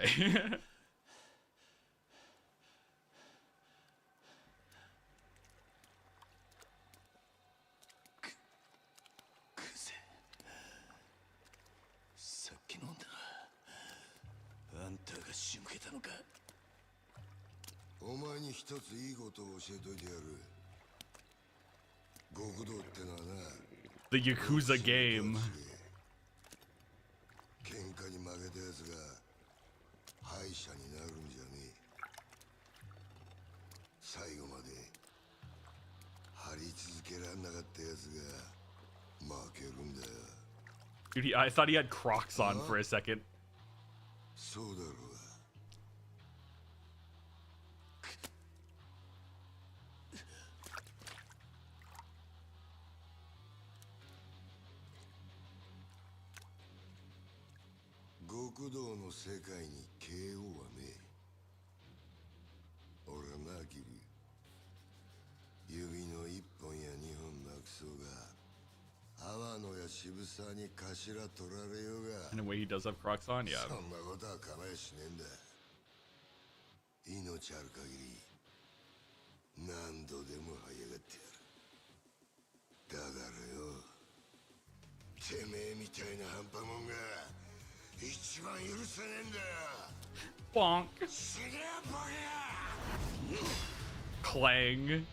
さっき飲んだ。あんたが仕向けたのか。お前に一ついいことを教えといてやる。極道ってのはな。 The Yakuza game. 喧嘩に負けたやつが敗者になるんじゃねえ。最後まで張り続けらんなかったやつが負けるんだよ。 Dude, I thought he had Crocs on for a second. そうだろうが。極道の世界に KO はねえ。俺はな、ギル。指の一本や二本なくそうが。 阿波野や渋沢に頭取られようが In a way, he does have Crocs on, yeah. そんなことは構えしねえんだ。命ある限り何度でも這い上がってやる。だからよ、てめえみたいな半端もんが一番許せねえんだよ。 Bonk. 死ねえボケ！ Clang.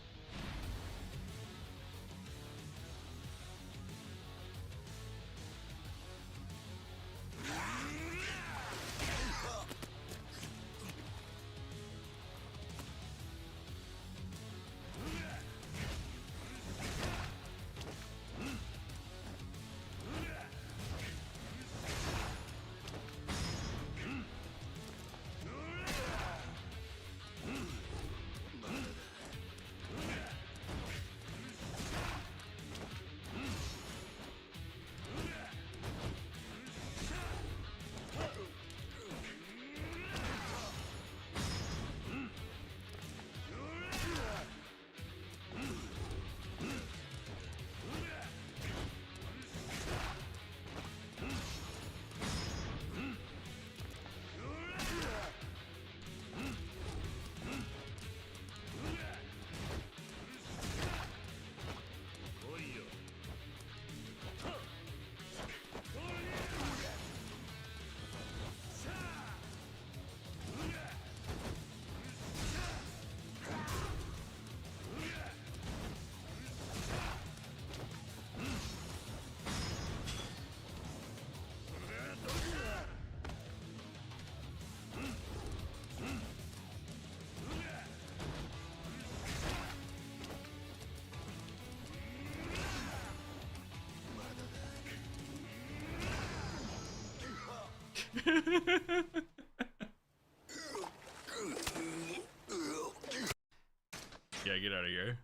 Yeah, get out of here.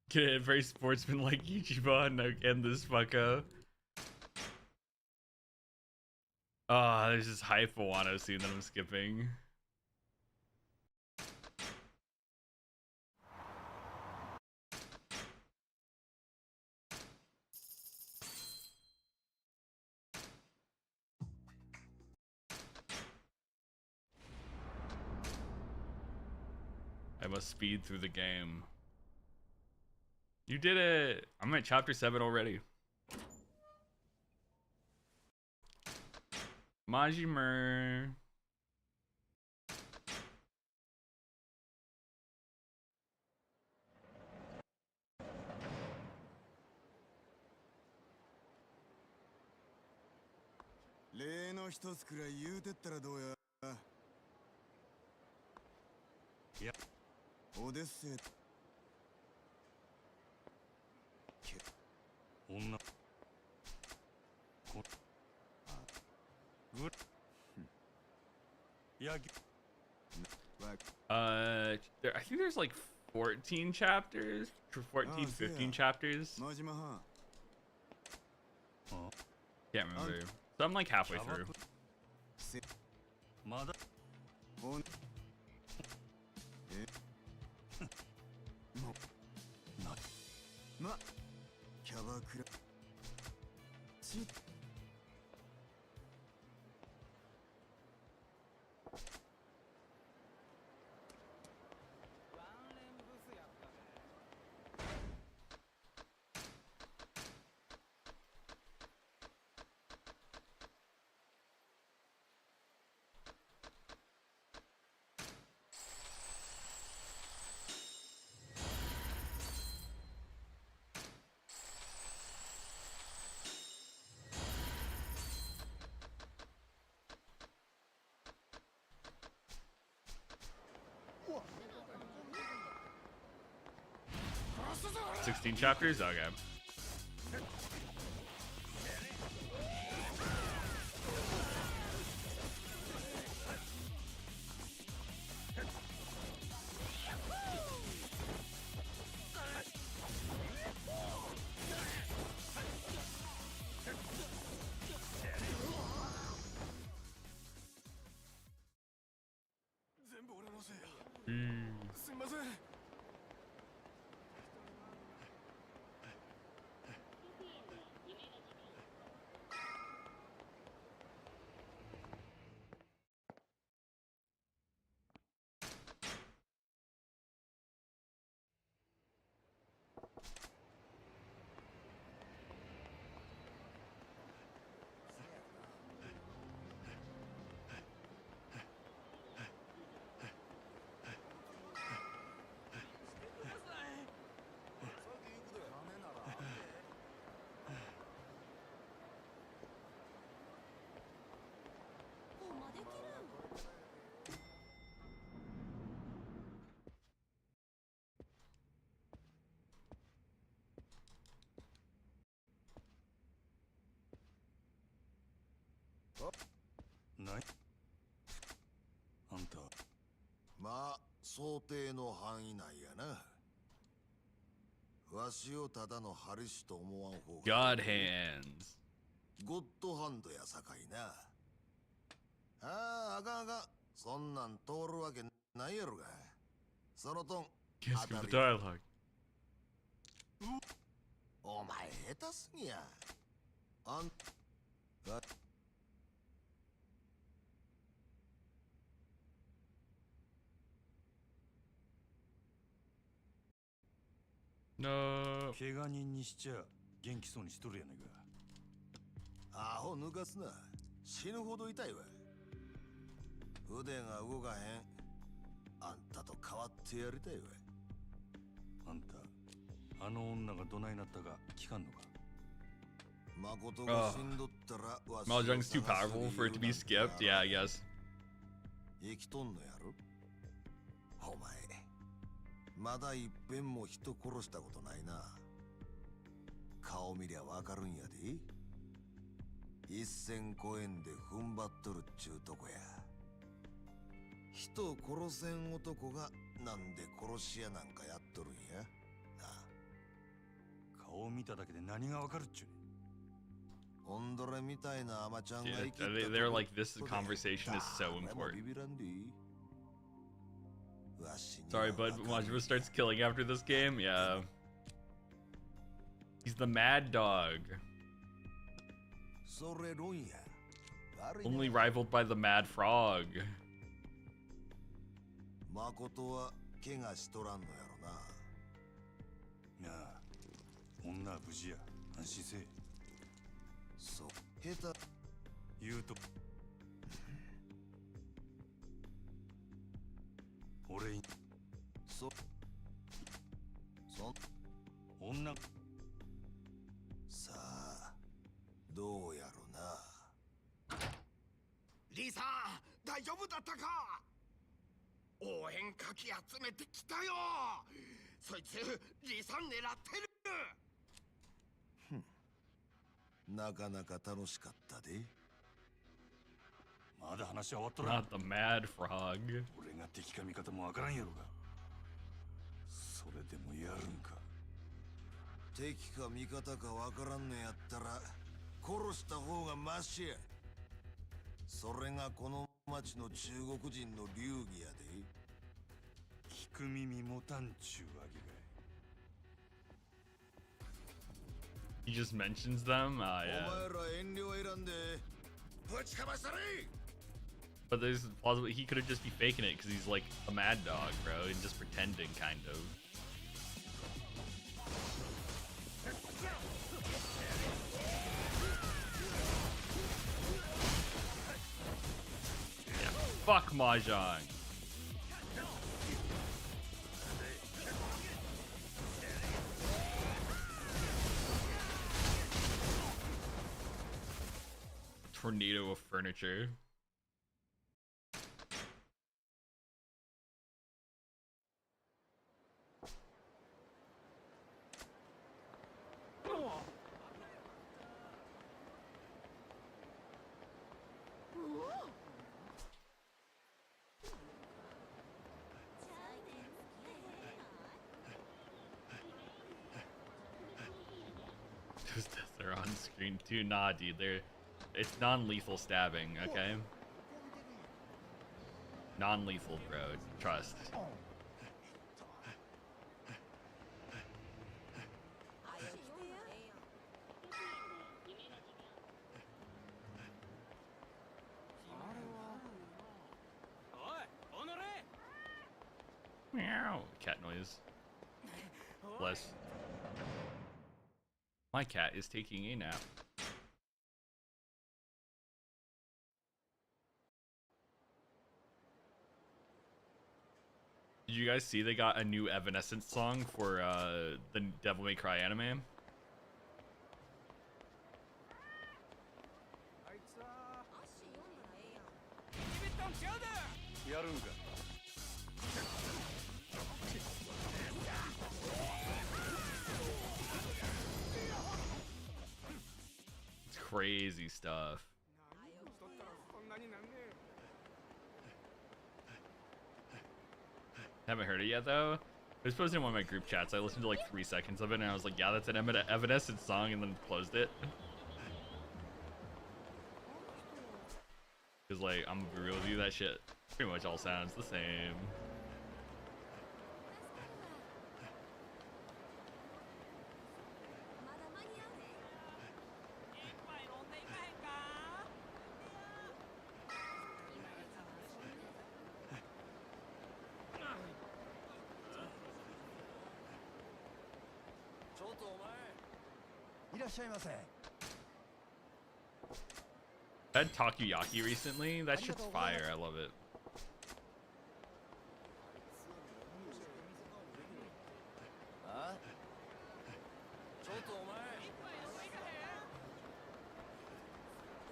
Get it, very sportsman-like Ichiban. Now end this fucko. Ah, there's this hype Wano scene that I'm skipping. I must speed through the game. You did it! I'm at chapter 7 already. Majima. Yeah. オデッセイ女こ I think there's like 14 chapters, 14, 15 chapters. 真島は Can't remember. So I'm like halfway through. せまだおんえもなまキャバクラち 16 chapters? Okay. Oh. ないあんたまあ想定の範囲内やな。わしをただのハリスと思わん方が God hands. ゴッドハンドやさかいな。ああ、あかんあかん。そんなん通るわけないやろが。そのとん Can't 当 skip た the り dialogue. お前下手すぎや。あんが No. 怪我人にしちゃ元気そうにしとるやないか。アホ抜かすな。死ぬほど痛いわ。腕が動かへん。あんたと変わってやりたいわ。あんたあの女がどないなったか聞かんのか。誠が死んどったらわしを Mahjong's too 探す powerful 理 for it to be 由 skipped. なん Yeah, て I guess. 生きとんのやろ。お前まだいっぺんも人殺したことないな。顔見りゃわかるんやで。一線越えんで踏ん張っとるっちゅうとこや。人殺せん男がなんで殺し屋なんかやっとるんや。な顔を見ただけで何がわかるっちゅうねん。オンドレみたいなアマちゃんが Yeah, 生きた they're like, this conversation is so important. Sorry, bud. Majima starts killing after this game. Yeah. He's the mad dog. Only rivaled by the mad frog. 誠は怪我しとらんのやろな。なあ、女は無事や。安心せえ。そう、下手言うと俺にそ女さあどうやろな。リサ大丈夫だったか。応援かき集めてきたよ。そいつリサ狙ってる。なかなか楽しかったで。まだ話は終わっとらん。 Not the mad frog. 俺が敵か味方もわからんやろが。それでもやるんか。敵か味方かわからんねやったら殺した方がマシや。それがこの町の中国人の流儀やで。聞く耳持たんちゅうわけかい。 He just mentions them. お Yeah. 前ら遠慮選んでぶちかましたれ。 But there's plausible he could have just be faking it because he's like a mad dog, bro, and just pretending kind of. Yeah, fuck Mahjong. Tornado of furniture. Those deaths are on screen too. Nah, dude, it's non-lethal stabbing, okay? Non-lethal, bro. Trust. Meow. Cat noise. Bless. My cat is taking a nap. Did you guys see they got a new Evanescence song for the Devil May Cry anime? It's crazy stuff. Haven't heard it yet though. It was posted in one of my group chats. I listened to like 3 seconds of it and I was like, yeah, that's an Evanescence song, and then closed it. Cause like, I'm gonna be real with you, that shit pretty much all sounds the same. I had Takoyaki recently. That shit's fire. I love it.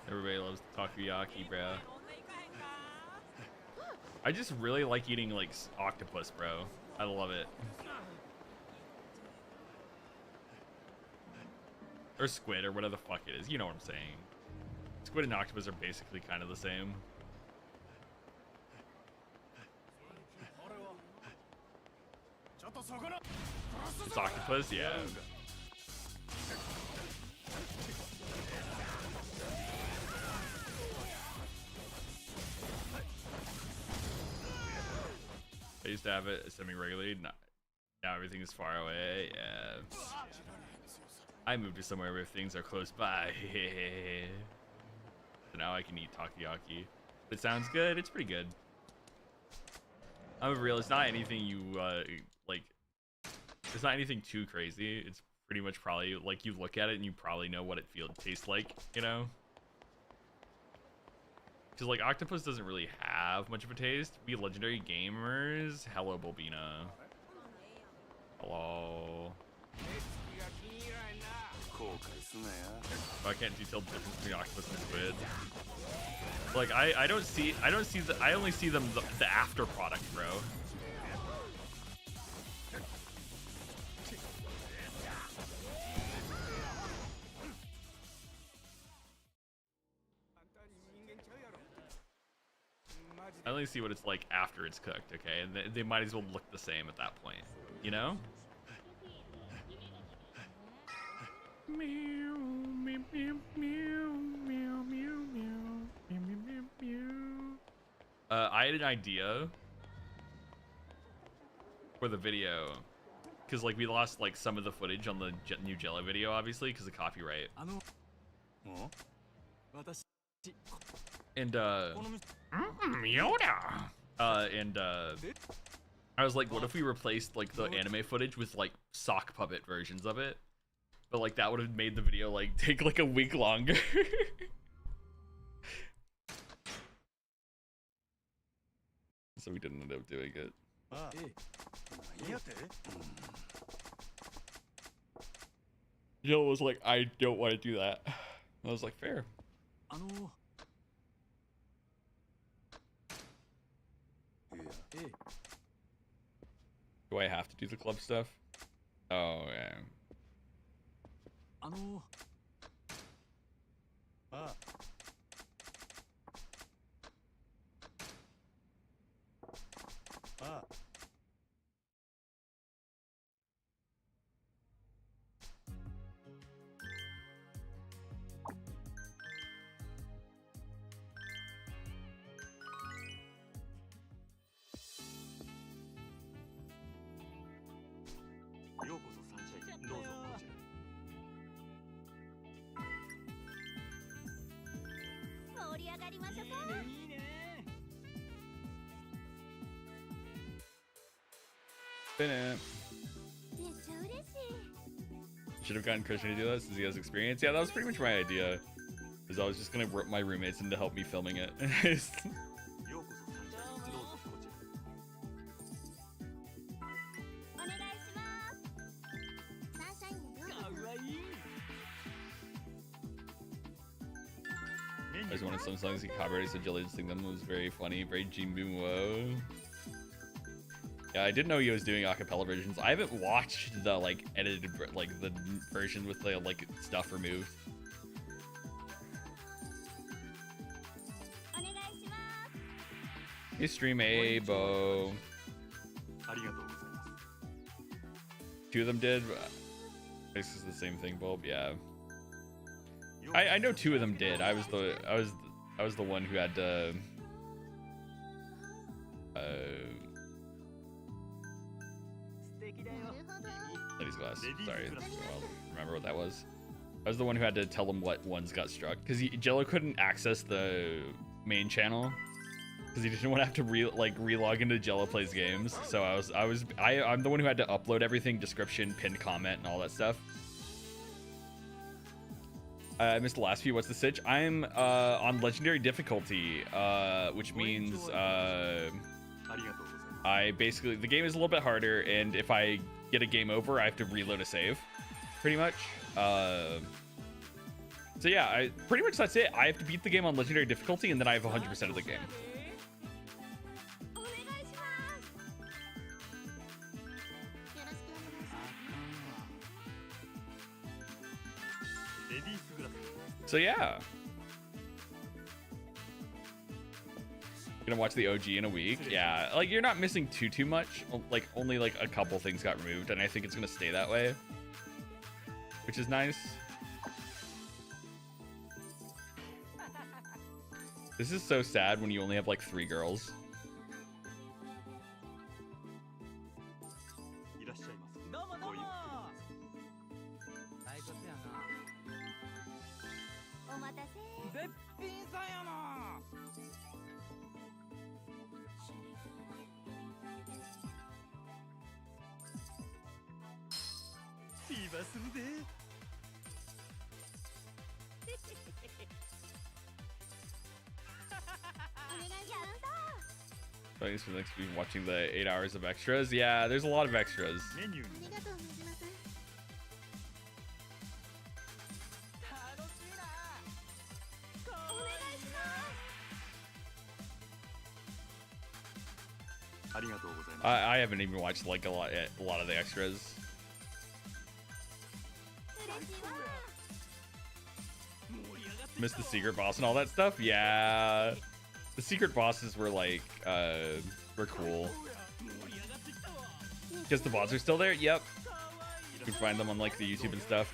Everybody loves takoyaki, bro. I just really like eating like octopus, bro. I love it. Or squid, or whatever the fuck it is. You know what I'm saying. Squid and octopus are basically kind of the same. It's octopus, yeah. I used to have it semi-regularly. Now everything is far away. Yeah. I moved to somewhere where things are close by. So now I can eat takoyaki. It sounds good. It's pretty good. I'm real. It's not anything you like. It's not anything too crazy. It's pretty much probably like you look at it and you probably know what it tastes like. You know. Because like octopus doesn't really have much of a taste. We legendary gamers. Hello, Bulbina. Hello. I can't detail the difference between octopus and squid. Like I don't see the, I only see them the after product, bro. I only see what it's like after it's cooked, okay? And they might as well look the same at that point, you know? Meow, meow, meow, meow, meow, meow, meow, meow, meow. I had an idea for the video, because like we lost like some of the footage on the new Jello video, obviously, because of copyright. And Yoda. I was like, what if we replaced like the anime footage with like sock puppet versions of it? But like that would have made the video like take like a week longer. So we didn't end up doing it. Jill was like, I don't want to do that. I was like, fair. Do I have to do the club stuff? Oh, yeah. Should have gotten Christian to do this since he has experience. Yeah, that was pretty much my idea. Is I was just gonna rope my roommates in to help me filming it. I just wanted some songs he copyrighted, so Jillian sing them. It was very funny, very Jinbumo. Yeah, I didn't know he was doing acapella versions. I haven't watched the like edited like the version with the like stuff removed. You stream Abo. 2 of them did. This is the same thing, Bulb. Yeah. I know 2 of them did. I was the one who had to. Ladies glass. Sorry, I'll remember what that was. I was the one who had to tell them what ones got struck because Jello couldn't access the main channel because he didn't want to have to relog into Jello Plays Games. So I'm the one who had to upload everything, description, pinned comment, and all that stuff. I missed the last few. What's the sitch? I'm on legendary difficulty, which means I basically the game is a little bit harder, and if I get a game over, I have to reload a save, pretty much. So yeah, pretty much that's it. I have to beat the game on legendary difficulty, and then I have 100% of the game. So yeah, gonna watch the OG in a week. Yeah, like you're not missing too much. Like only like a couple things got removed, and I think it's gonna stay that way, which is nice. This is so sad when you only have like 3 girls. Thanks for next week watching the 8 hours of extras. Yeah, there's a lot of extras. I haven't even watched like a lot of the extras. Missed the secret boss and all that stuff. Yeah. The secret bosses were like, were cool. Because the bosses are still there? Yep. You can find them on like the YouTube and stuff.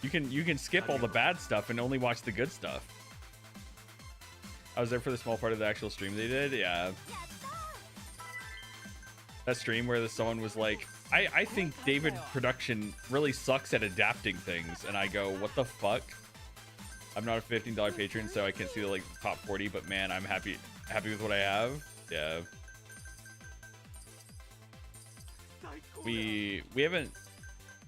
You can skip all the bad stuff and only watch the good stuff. I was there for the small part of the actual stream they did. Yeah. That stream where someone was like, I think David Production really sucks at adapting things. And I go, what the fuck? I'm not a $15 patron, so I can't see the like top 40, but man, I'm happy with what I have. Yeah. We haven't,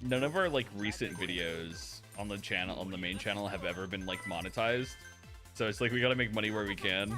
none of our like recent videos on the channel, on the main channel, have ever been like monetized. So it's like we gotta make money where we can.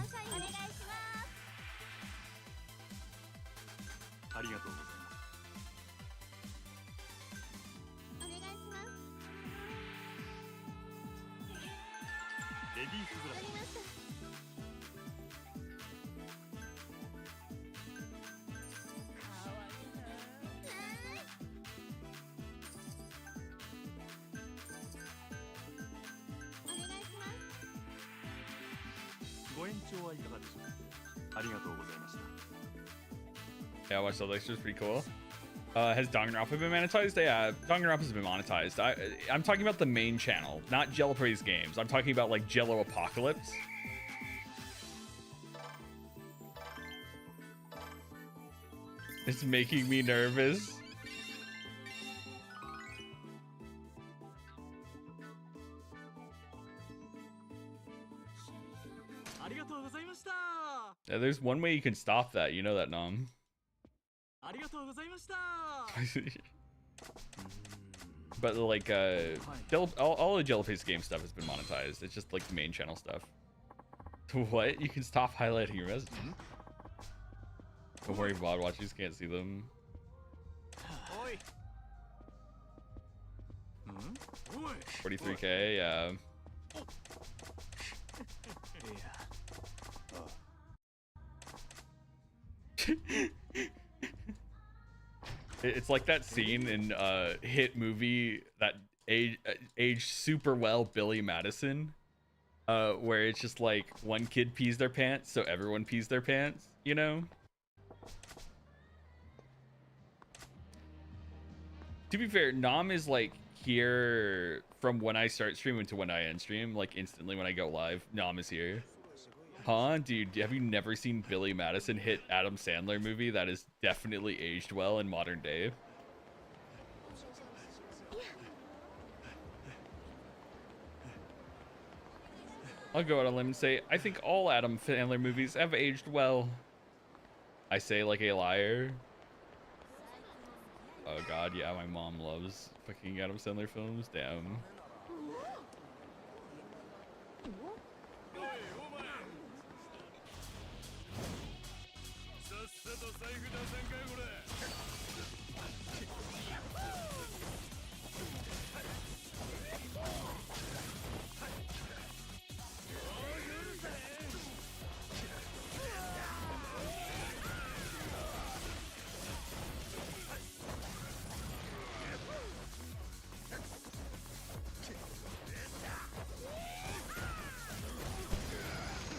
Yeah, I watched the lectures, pretty cool. Has Danganronpa been monetized? Yeah, Danganronpa's been monetized. I'm talking about the main channel, not Jellopraise Games. I'm talking about like Jello Apocalypse. It's making me nervous. Yeah, there's one way you can stop that. You know that, Nom. But like, all the Jelloface game stuff has been monetized. It's just like the main channel stuff. What? You can stop highlighting your messages. Don't worry, VOD watchers can't see them. 43K, yeah. It's like that scene in hit movie that aged super well, Billy Madison, where it's just like one kid pees their pants, so everyone pees their pants, you know? To be fair, Nom is like here from when I start streaming to when I end stream, like instantly when I go live, Nom is here. Huh, dude, have you never seen Billy Madison hit Adam Sandler movie? That is definitely aged well in modern day. I'll go out on a limb and say, I think all Adam Sandler movies have aged well. I say like a liar. Oh god, yeah, my mom loves fucking Adam Sandler films, damn.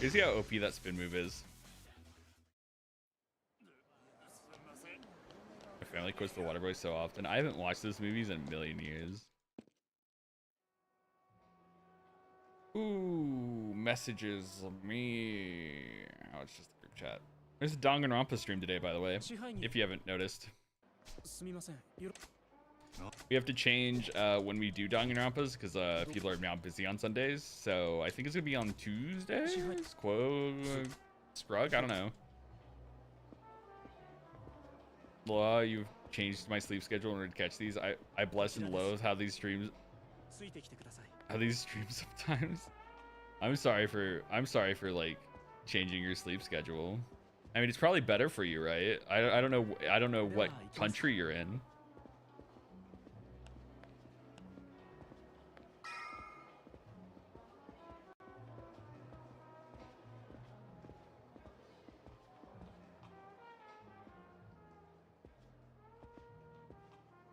You see how OP that spin move is? My family quotes The Waterboy so often. I haven't watched those movies in a million years. Ooh, messages of me. Oh, it's just a group chat. There's a Danganronpa stream today, by the way, if you haven't noticed. We have to change when we do Danganronpas because people are now busy on Sundays. So I think it's gonna be on Tuesdays. Quo Sprug, I don't know. Law, you've changed my sleep schedule in order to catch these. I bless and loathe how these streams sometimes. I'm sorry for like changing your sleep schedule. I mean, it's probably better for you, right? I don't know what country you're in.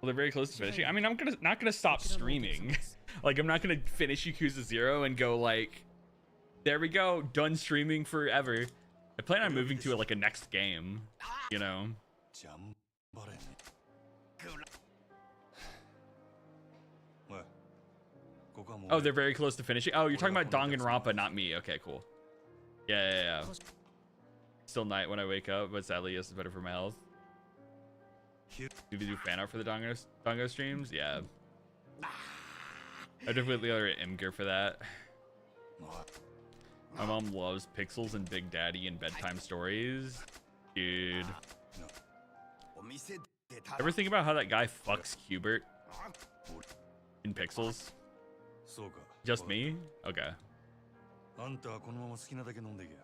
Well, they're very close to finishing. I mean, I'm not gonna stop streaming. Like, I'm not gonna finish Yakuza 0 and go like There we go. Done streaming forever. I plan on moving to like a next game, you know. ジャンバレねおいここはもう Oh, they're very close to finishing. Oh, you're talking about Danganronpa, not me. Okay, cool. Yeah. Still night when I wake up, but sadly, yes, it's better for my health. Do they do fan art for the Dango streams? Yeah. I definitely order Imgur for that. My mom loves Pixels and Big Daddy and bedtime stories. Dude. Ever think about how that guy fucks Hubert in Pixels? そうか Just me? Okay. あんたはこのまま好きなだけ飲んでいけ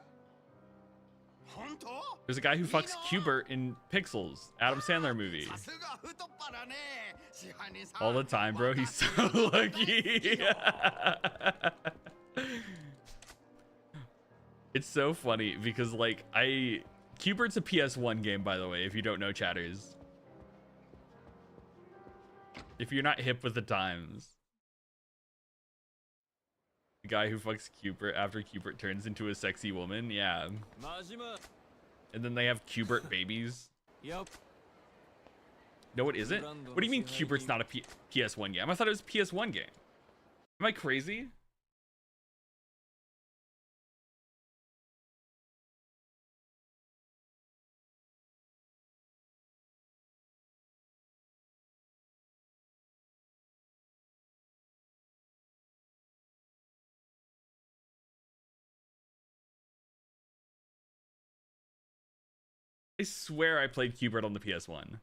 本当 There's a guy who fucks Hubert in Pixels, Adam Sandler movie. さすが太っ腹ね支配人さん All the time, bro. He's so lucky. It's so funny because like Cubert's a PS1 game, by the way, if you don't know, chatters. If you're not hip with the times. The guy who fucks Cubert after Cubert turns into a sexy woman, yeah. And then they have Cubert babies. Yep. No, it isn't? What do you mean Cubert's not a PS1 game? I thought it was a PS1 game. Am I crazy? I swear I played Cubert on the PS1.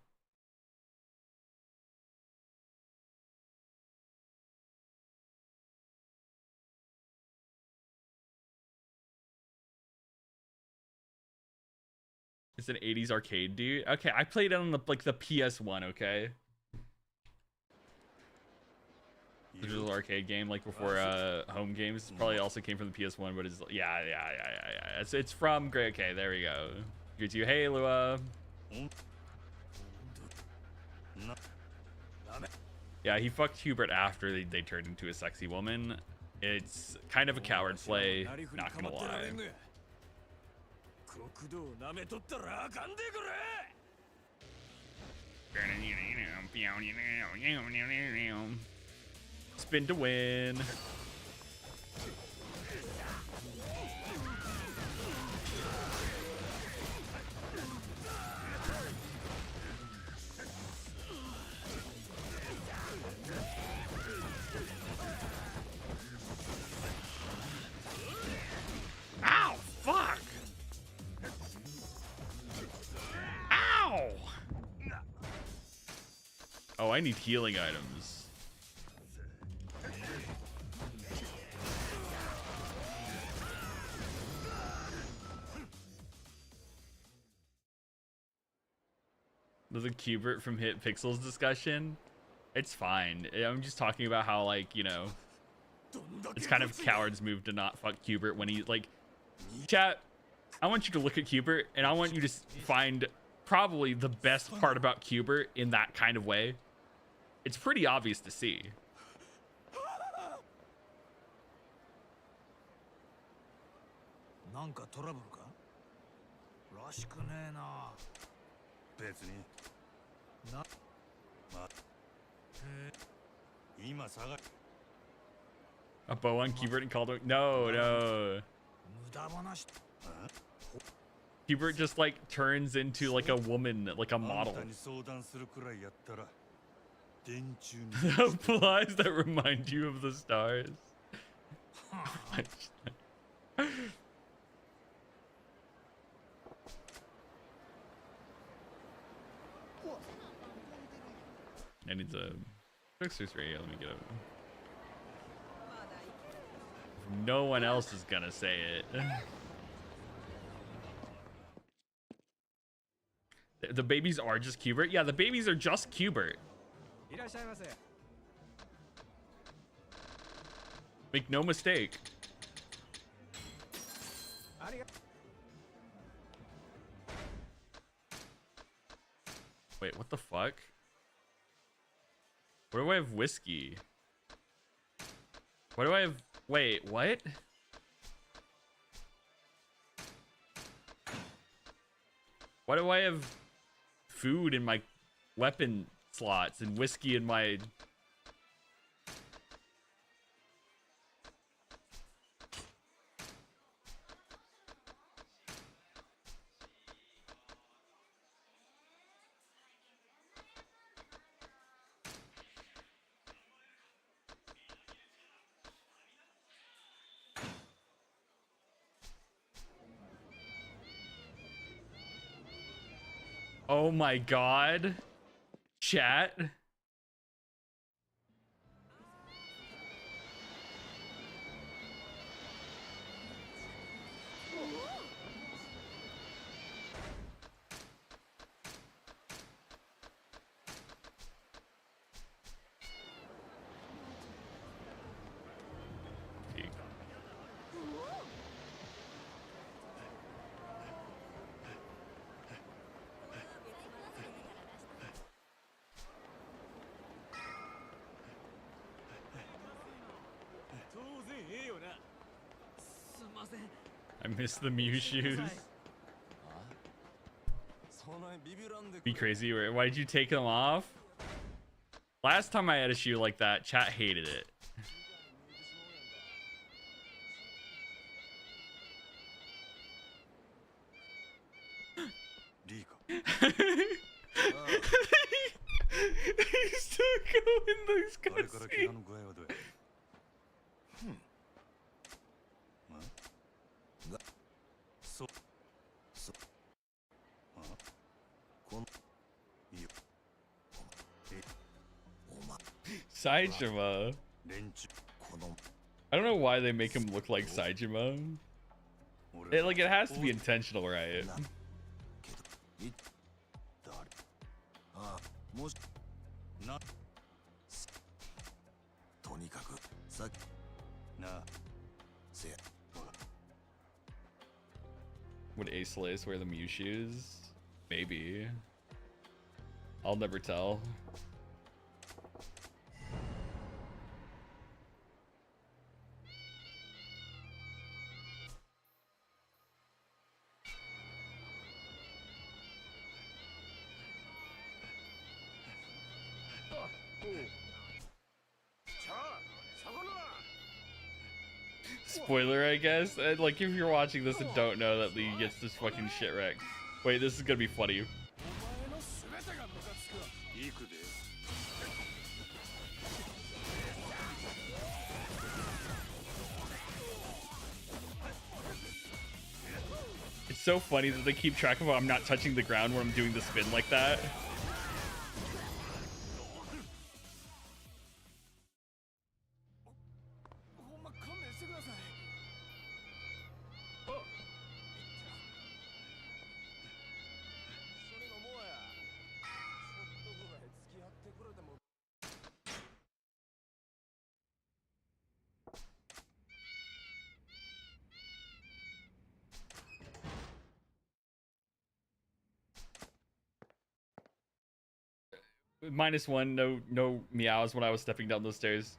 It's an 80s arcade, dude. Okay, I played it on the PS1, okay? Digital arcade game, like before home games. Probably also came from the PS1, but it's yeah. It's from Great. Okay, there we go. Good to you. Hey, Lua. Yeah, he fucked Hubert after they turned into a sexy woman. It's kind of a coward play, not gonna lie. Spin to win. Ow! Fuck! Ow! Oh, I need healing items. There's a Cubert from Hit Pixels discussion. It's fine. I'm just talking about how, like, you know, it's kind of a coward's move to not fuck Cubert when he, like, chat, I want you to look at Cubert and I want you to find probably the best part about Cubert in that kind of way. It's pretty obvious to see. なんかトラブルか？らしくねえな。別にな。ま今探 A bow on Cubert and called him. No. 無駄話。Cubert just like turns into like a woman, like a model. あんたに相談するくらいやったら電柱に The flies that remind you of the stars. I need to fix this right here. Let me get it. No one else is gonna say it. The babies are just Cubert? Yeah, the babies are just Cubert. いらっしゃいませ。 Make no mistake. ありが。 Wait, what the fuck? Where do I have whiskey? Why do I have... Wait, what? Why do I have food in my weapon slots and whiskey in my... Oh my god. Chat. I miss the Mew shoes. Be crazy. Why'd you take them off? Last time I had a shoe like that, chat hated it. He's still going those cutscenes. Saijima. I don't know why they make him look like Saijima. It has to be intentional, right? Would Ace Lace wear the Mew shoes? Maybe. I'll never tell. Spoiler, I guess. Like, if you're watching this and don't know that Lee gets this fucking shit wrecked. Wait, this is gonna be funny. It's so funny that they keep track of how I'm not touching the ground when I'm doing the spin like that. -1, no meows when I was stepping down those stairs.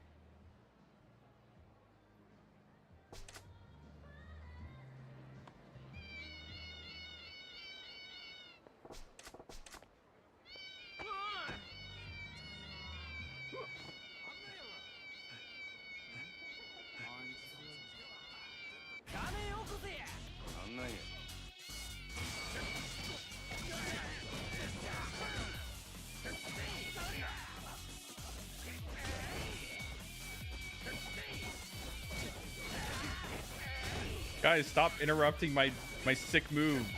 Guys, stop interrupting my sick moves.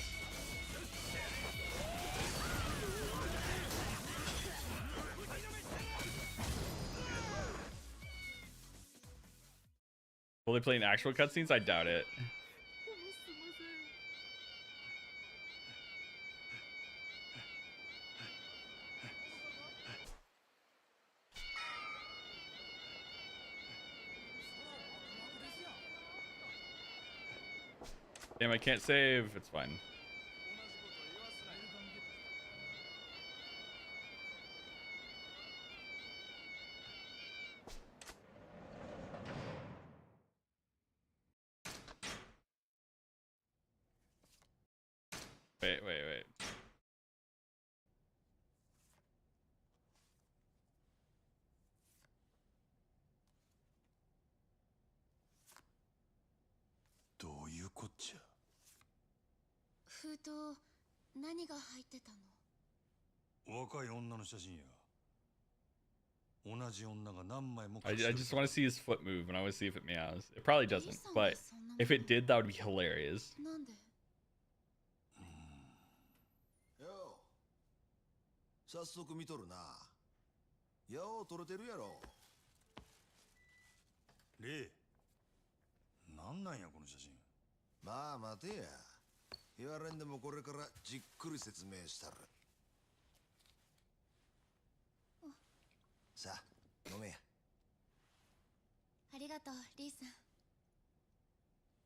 Will they play in actual cutscenes? I doubt it. Damn, I can't save. It's fine. Wait. 封筒何が入ってたの？若い女の写真や。同じ女が何枚も I just want to see his foot move, and I want to see if it meows. It probably doesn't, but if it did, that would be hilarious. なんで？よう早速見とるな。よう撮れてるやろ。レイ、なんなんやこの写真。まあ待てや。言われんでもこれからじっくり説明したる。さあ飲めや。ありがとう、リーさん。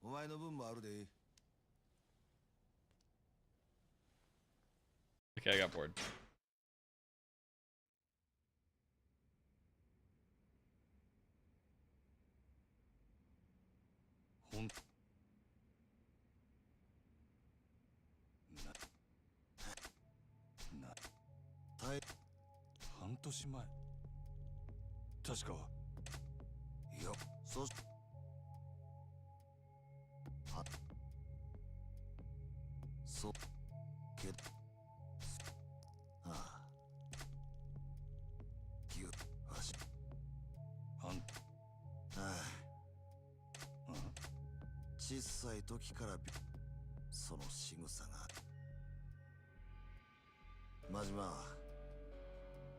お前の分もあるで。 Okay, I got bored. ほんたい半年前。確か。よそしはそけああぎゅわしあん、ああ小さい時からその仕草が真島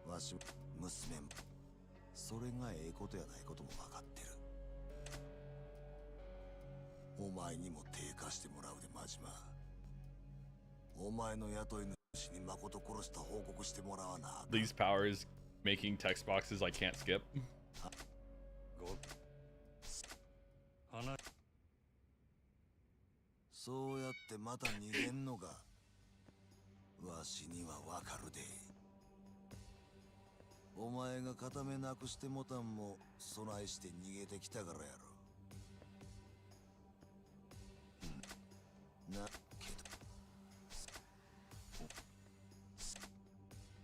わし娘もそれがええことやないことも分かってる。お前にも手貸してもらうで真島。お前の雇い主に誠殺した報告してもらわなあかん。 These powers making text boxes I can't skip. ご花そうやってまた逃げんのか。わしにはわかるで。お前が片目なくしてもたんも備えして逃げてきたからやろ。なけ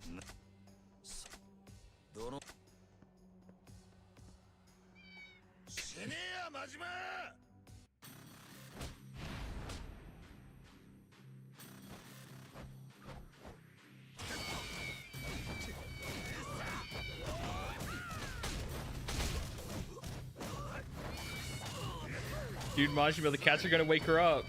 どなどの死ねや真島。Dude, Majima, the cats are gonna wake her up.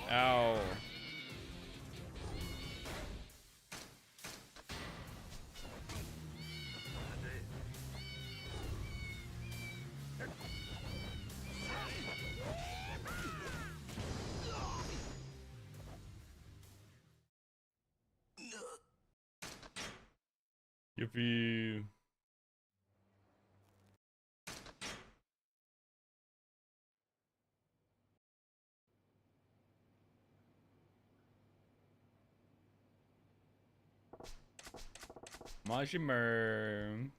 Ow. Yippee. Majima.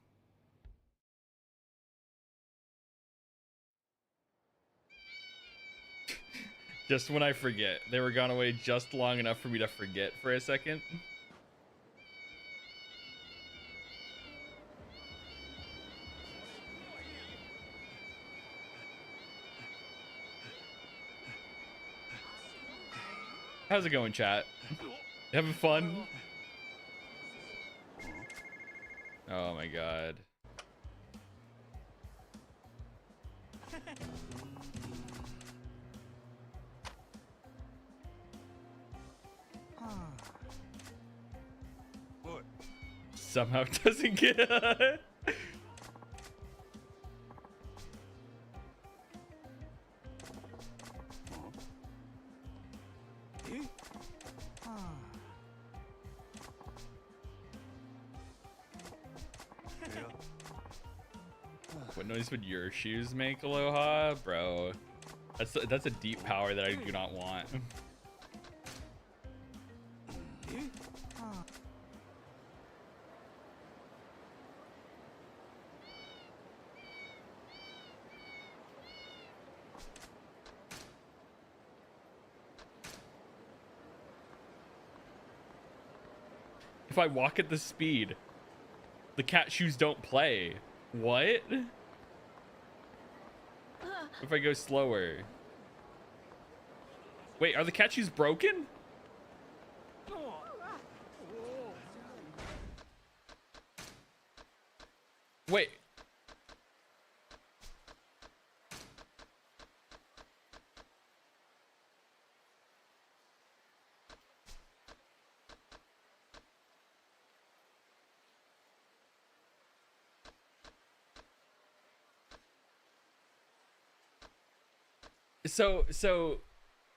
Just when I forget. They were gone away just long enough for me to forget for a second. How's it going, chat? Having fun? Oh my god. somehow doesn't get. What noise would your shoes make, Aloha? Bro, that's a deep power that I do not want. If I walk at this speed, the cat shoes don't play. What? If I go slower? Wait, are the cat shoes broken? Wait. So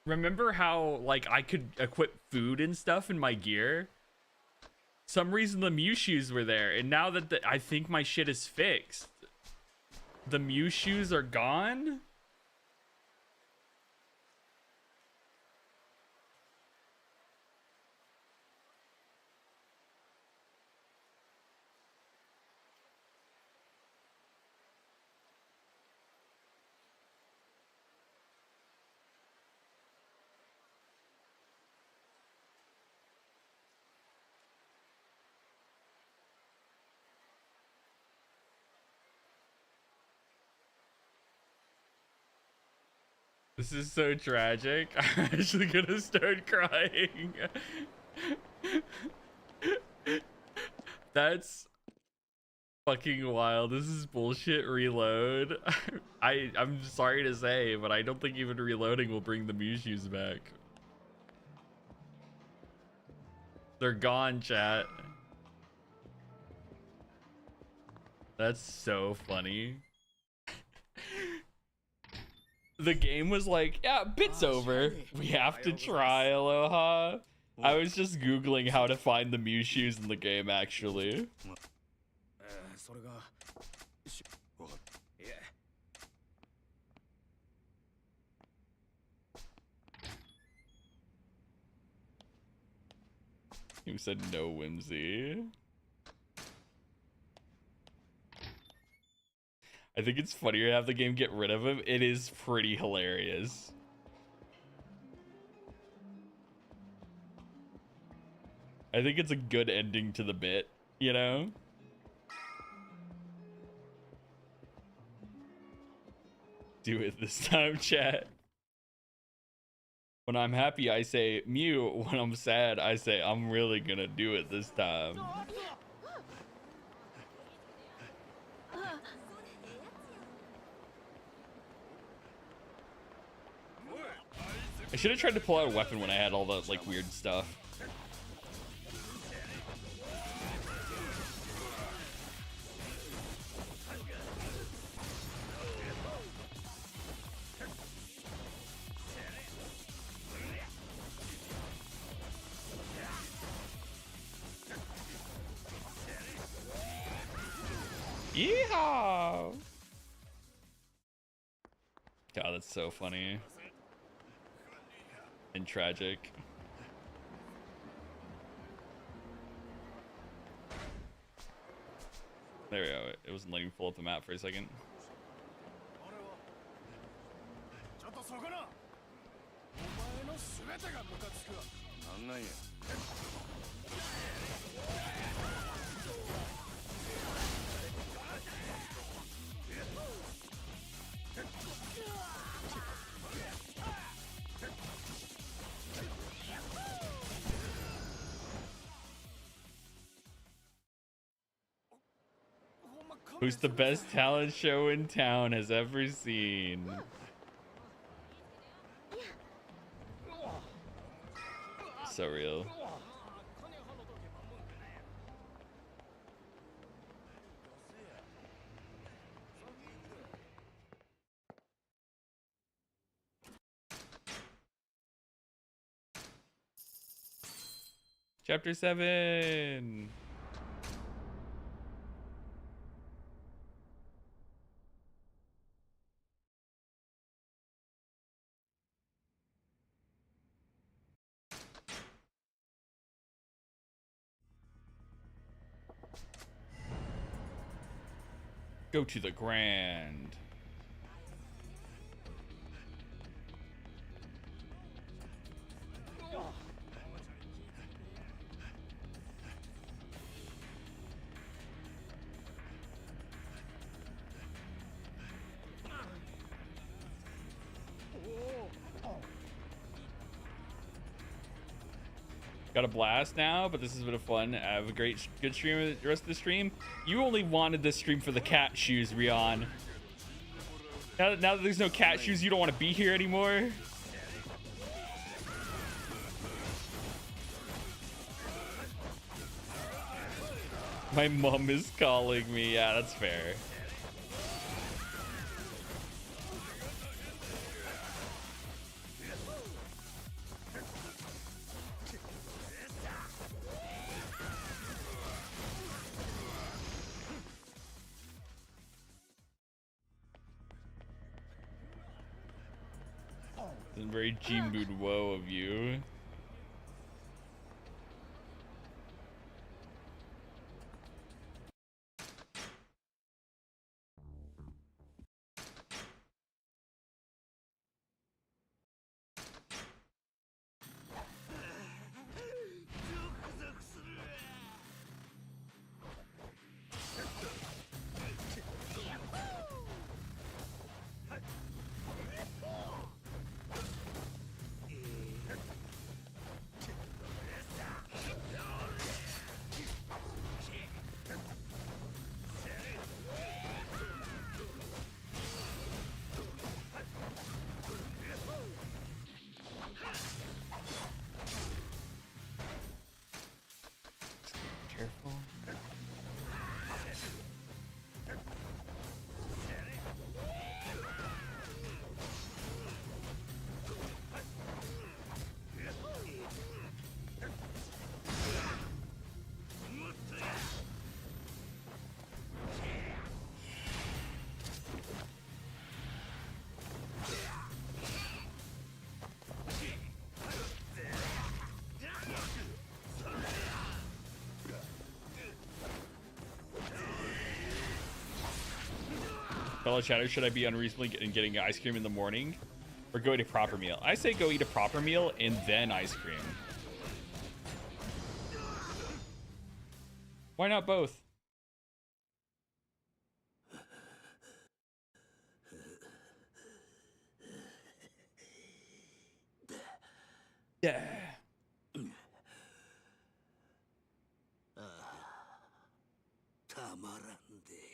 remember how like I could equip food and stuff in my gear? Some reason the Mew shoes were there, and now that I think my shit is fixed, the Mew shoes are gone. This is so tragic. I'm actually gonna start crying. That's fucking wild. This is bullshit. Reload. I'm sorry to say, but I don't think even reloading will bring the Mew shoes back. They're gone, chat. That's so funny. The game was like, yeah, bit's over. We have to try, Aloha. I was just Googling how to find the Mew shoes in the game, actually. You said no whimsy. I think it's funnier to have the game get rid of him. It is pretty hilarious. I think it's a good ending to the bit, you know? Do it this time, chat. When I'm happy, I say Mew. When I'm sad, I say I'm really gonna do it this time. I should have tried to pull out a weapon when I had all the like weird stuff. Yeehaw! God, that's so funny. And tragic. There we go. It wasn't letting me pull up the map for a second. Who's the best talent show in town has ever seen? So real. Chapter 7. Go to the Grand. Got a blast now, but this has been a fun. Have a good stream with the rest of the stream. You only wanted this stream for the cat shoes, Rion. Now that there's no cat shoes, you don't want to be here anymore. My mom is calling me. Yeah, that's fair. It's very G-mood woe of you. Careful. Fellow chatter, should I be unreasonably getting ice cream in the morning or go eat a proper meal? I say go eat a proper meal and then ice cream. Why not both? Yeah. たまらんで。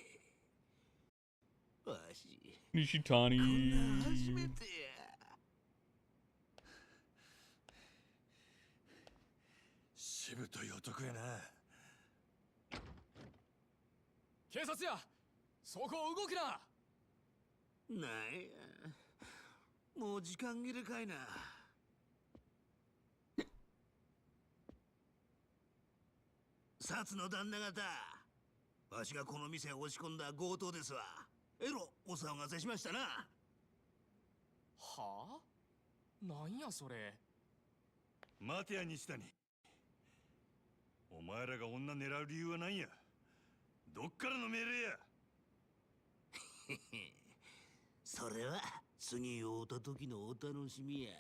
わし、 Nishitani. 初めてや。しぶとい男やな。警察や、そこ動くな。なんや、もう時間切れかいな。薩の旦那方、わしがこの店を押し込んだ強盗ですわ。えろ、お騒がせしましたな。はあ？なんやそれ。待てや西谷。お前らが女狙う理由は何や。どっからの命令や。それは次会うた時のお楽しみや。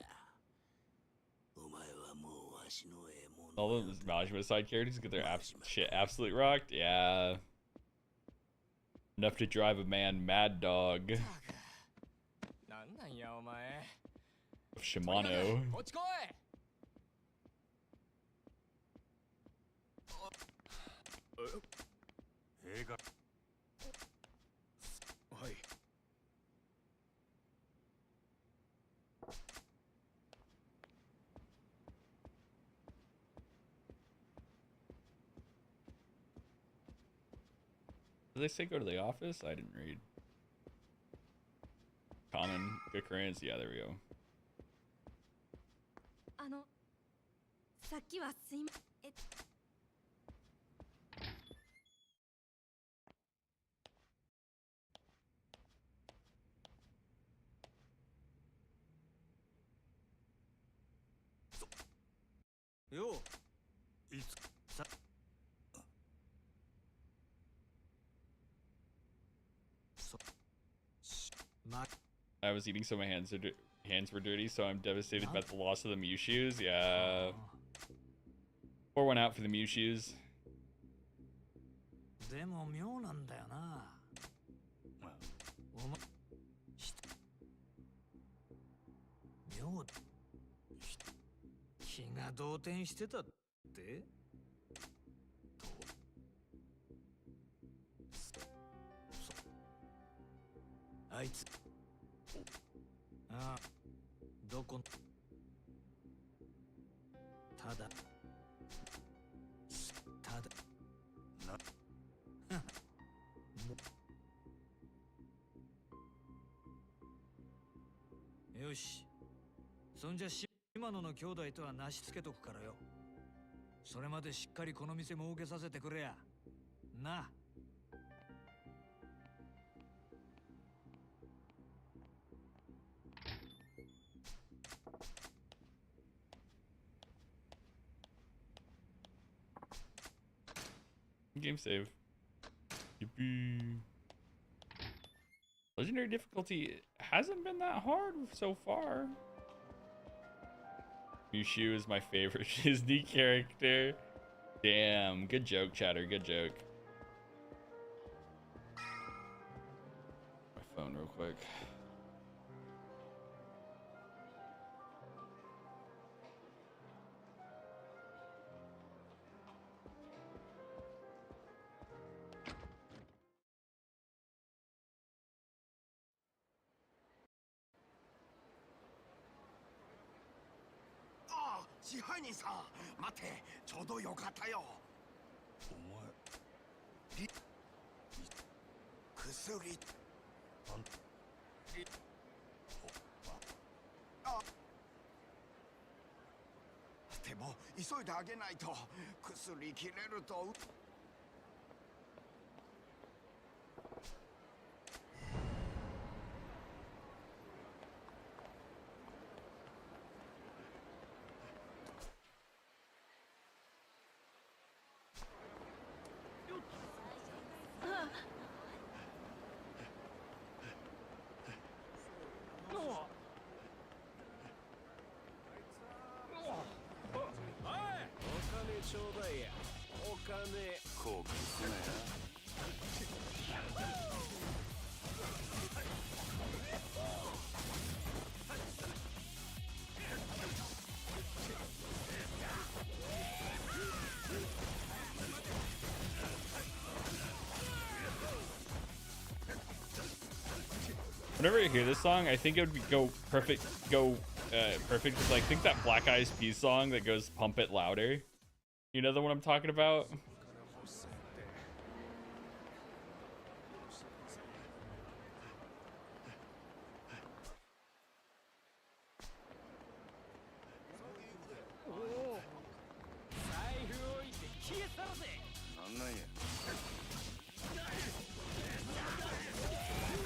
お前はもうわしの獲物。 All those management side characters get their shit absolutely rocked. Yeah. Enough to drive a man mad dog. なんなんやお前。 Shimano. こっち来い。ええか。はい。 Did they say go to the office? I didn't read. Common occurrence. Yeah, there we go. さっきはすいまえよいつさ I was eating, so my hands were dirty, so I'm devastated about the loss of the Mew shoes. Yeah. Pour one out for the Mew shoes. でも妙なんだよな。おま妙気が動転してたってあいつああどこただよし、そんじゃ島野の兄弟とはなしつけとくからよ。それまでしっかりこの店儲けさせてくれや。な。Game save. Yippee. Legendary difficulty hasn't been that hard so far. Mushu is my favorite Disney character. Damn, good joke, chatter, good joke. My phone real quick. Ah, 支配人さん、待って、ちょうどよかったよ。お前薬。でも急いであげないと薬切れると。ちょうだいや。お金後悔すなや。Whenever I hear this song, I think it would go perfect because I think that Black Eyes Peas song that goes "Pump It Louder." You know the one I'm talking about?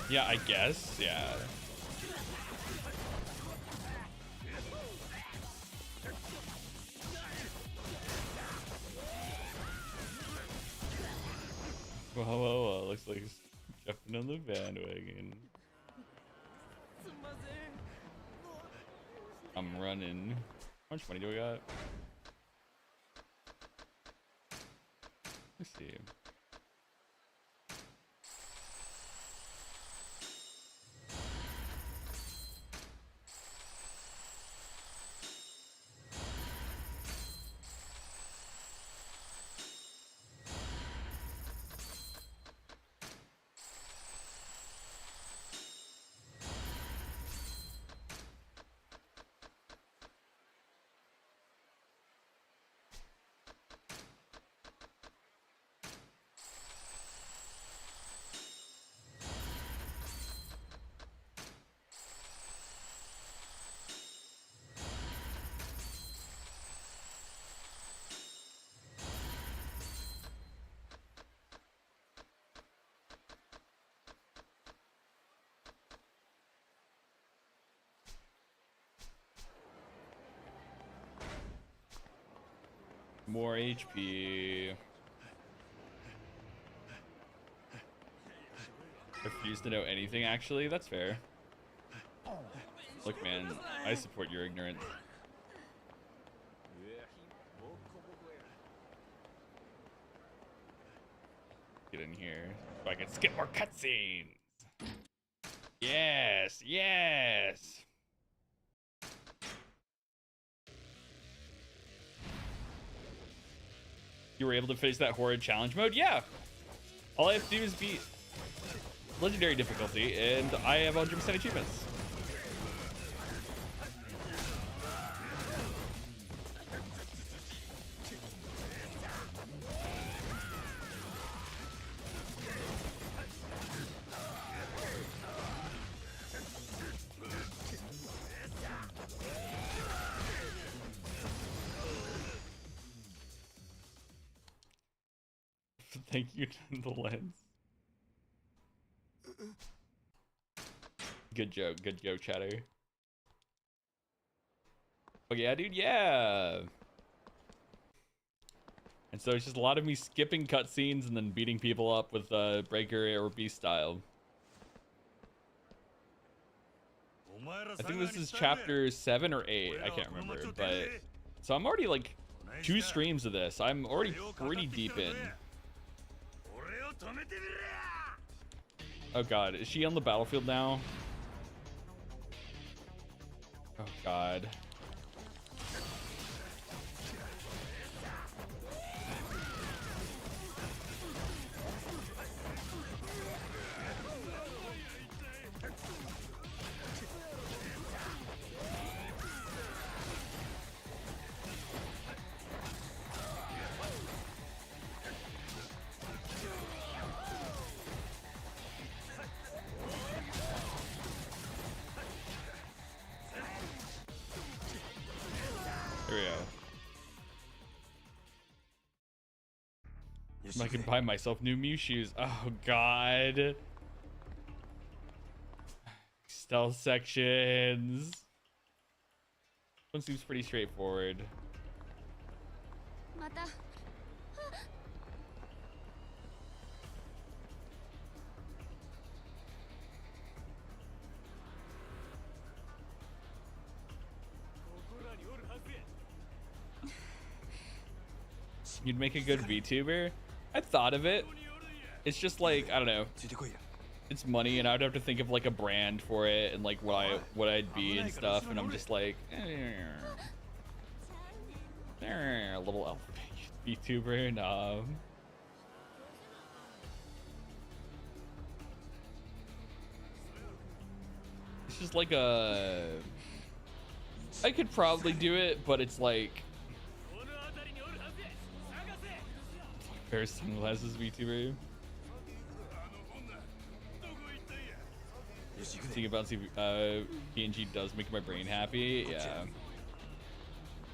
Yeah, I guess. Yeah. Whoa, looks like he's jumping on the bandwagon. I'm running. How much money do we got? Let's see. More HP. Refuse to know anything, actually. That's fair. Look, man, I support your ignorance. Get in here so I can skip more cutscenes. Yes, yes. You were able to finish that horrid challenge mode? Yeah. All I have to do is beat legendary difficulty, and I have 100% achievements. Thank you to the lens. Good joke, chatter. Oh yeah, dude, yeah. And so it's just a lot of me skipping cutscenes and then beating people up with Breaker or Beast style. I think this is chapter 7 or 8, I can't remember, but so I'm already like 2 streams of this. I'm already pretty deep in. Oh god, is she on the battlefield now? Oh god. There we go. I can buy myself new Mew shoes. Oh god. Stealth sections. One seems pretty straightforward. また You'd make a good VTuber? I thought of it. It's just like, I don't know. It's money and I'd have to think of like a brand for it and like what I'd be and stuff, and I'm just like a little elf VTuber, no. It's just like a I could probably do it, but it's like pair of sunglasses VTuber. Thinking about PNG does make my brain happy. Yeah.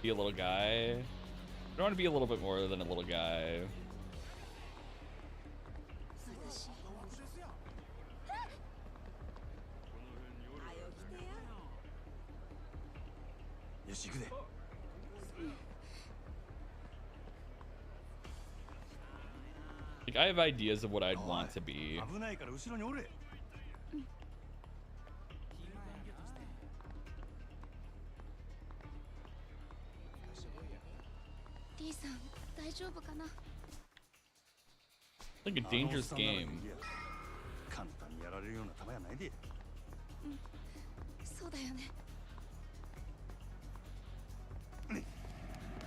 Be a little guy. I want to be a little bit more than a little guy. Like, I have ideas of what I'd want to be. Like a dangerous game.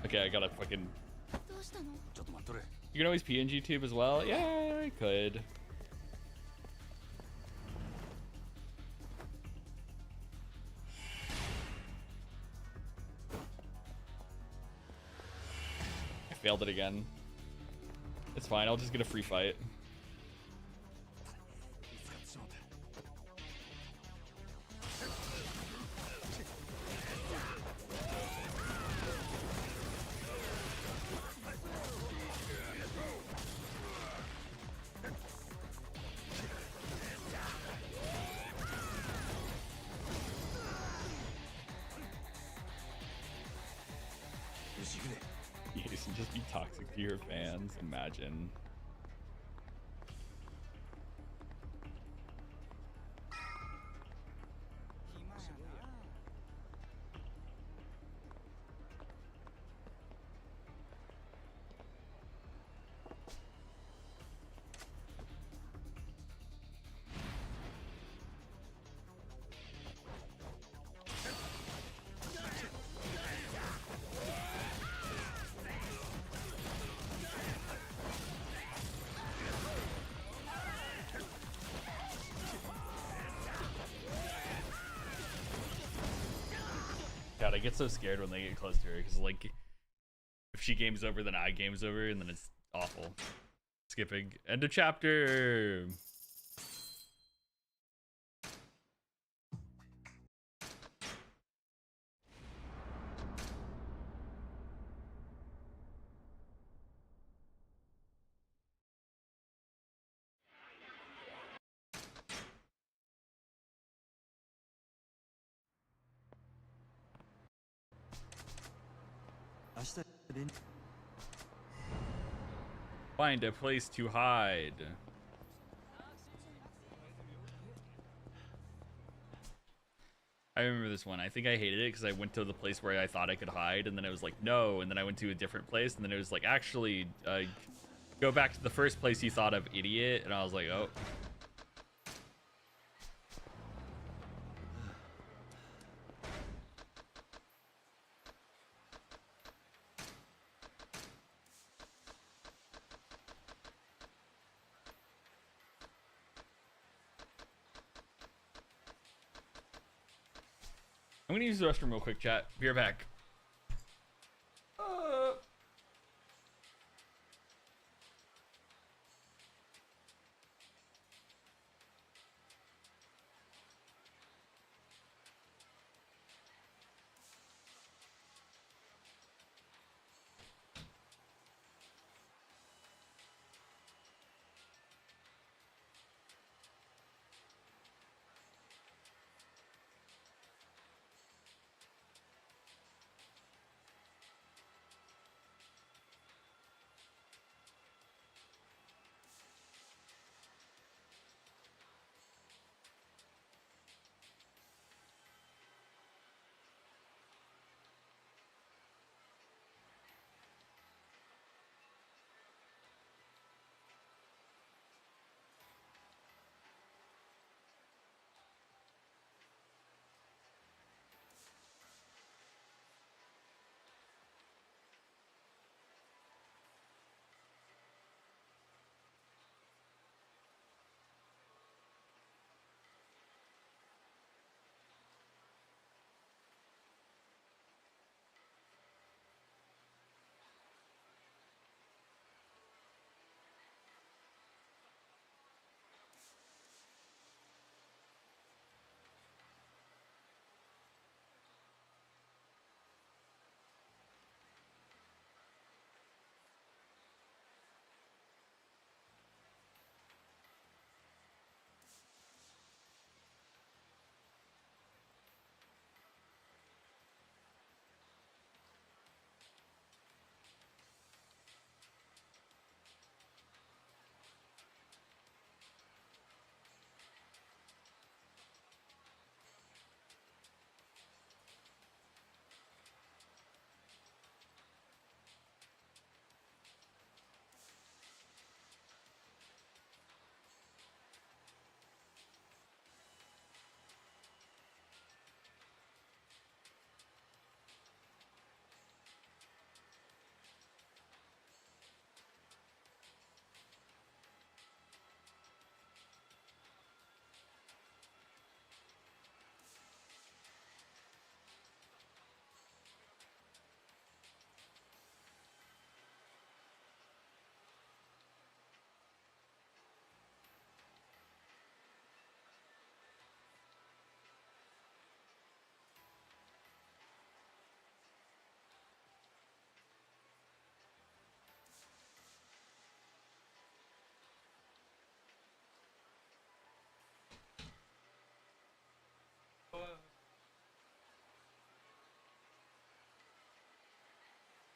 Okay, I gotta fucking. You can always PNG tube as well. Yeah, I could. I failed it again. It's fine. I'll just get a free fight. just be toxic to your fans. Imagine. God, I get so scared when they get close to her because, like, if she games over, then I games over, and then it's awful. Skipping. End of chapter. Find a place to hide. I remember this one. I think I hated it because I went to the place where I thought I could hide, and then it was like, no, and then I went to a different place, and then it was like, actually, go back to the first place you thought of, idiot, and I was like, oh. I'm gonna use the restroom real quick, chat. Be right back.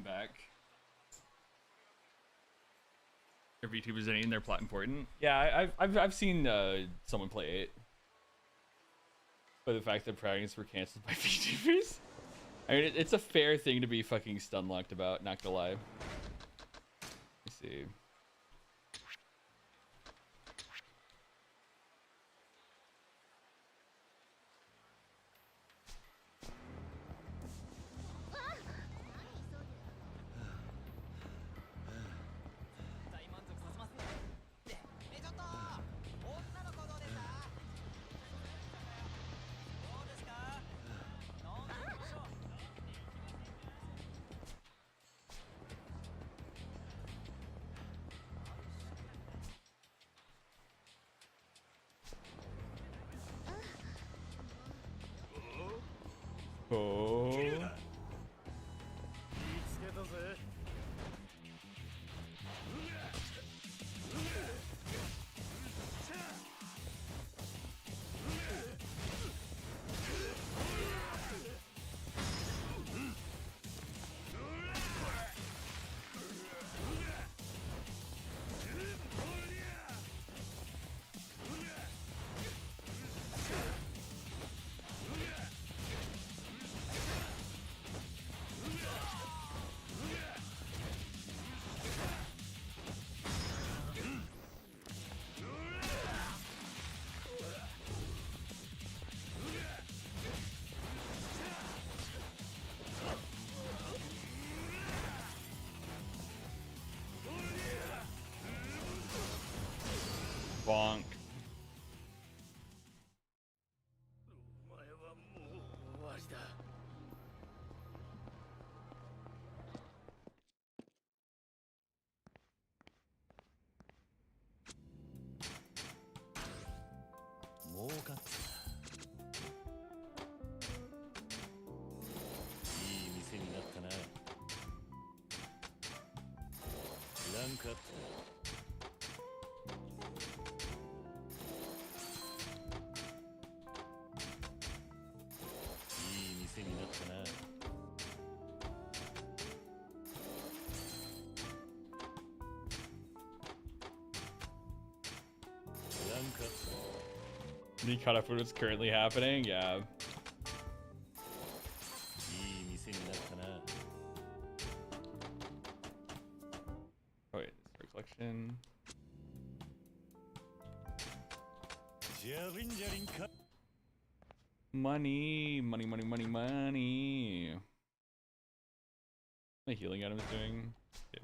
Back. Are VTubers any in their plot important? Yeah, I've seen someone play it. But the fact that practice were canceled by VTubers. I mean, it's a fair thing to be fucking stun locked about. Not gonna lie. Let's see. Oh. Bonk. You caught up with what's currently happening? Yeah. Oh wait, story collection. Money, money, money, money, money. The healing items doing. Yeah.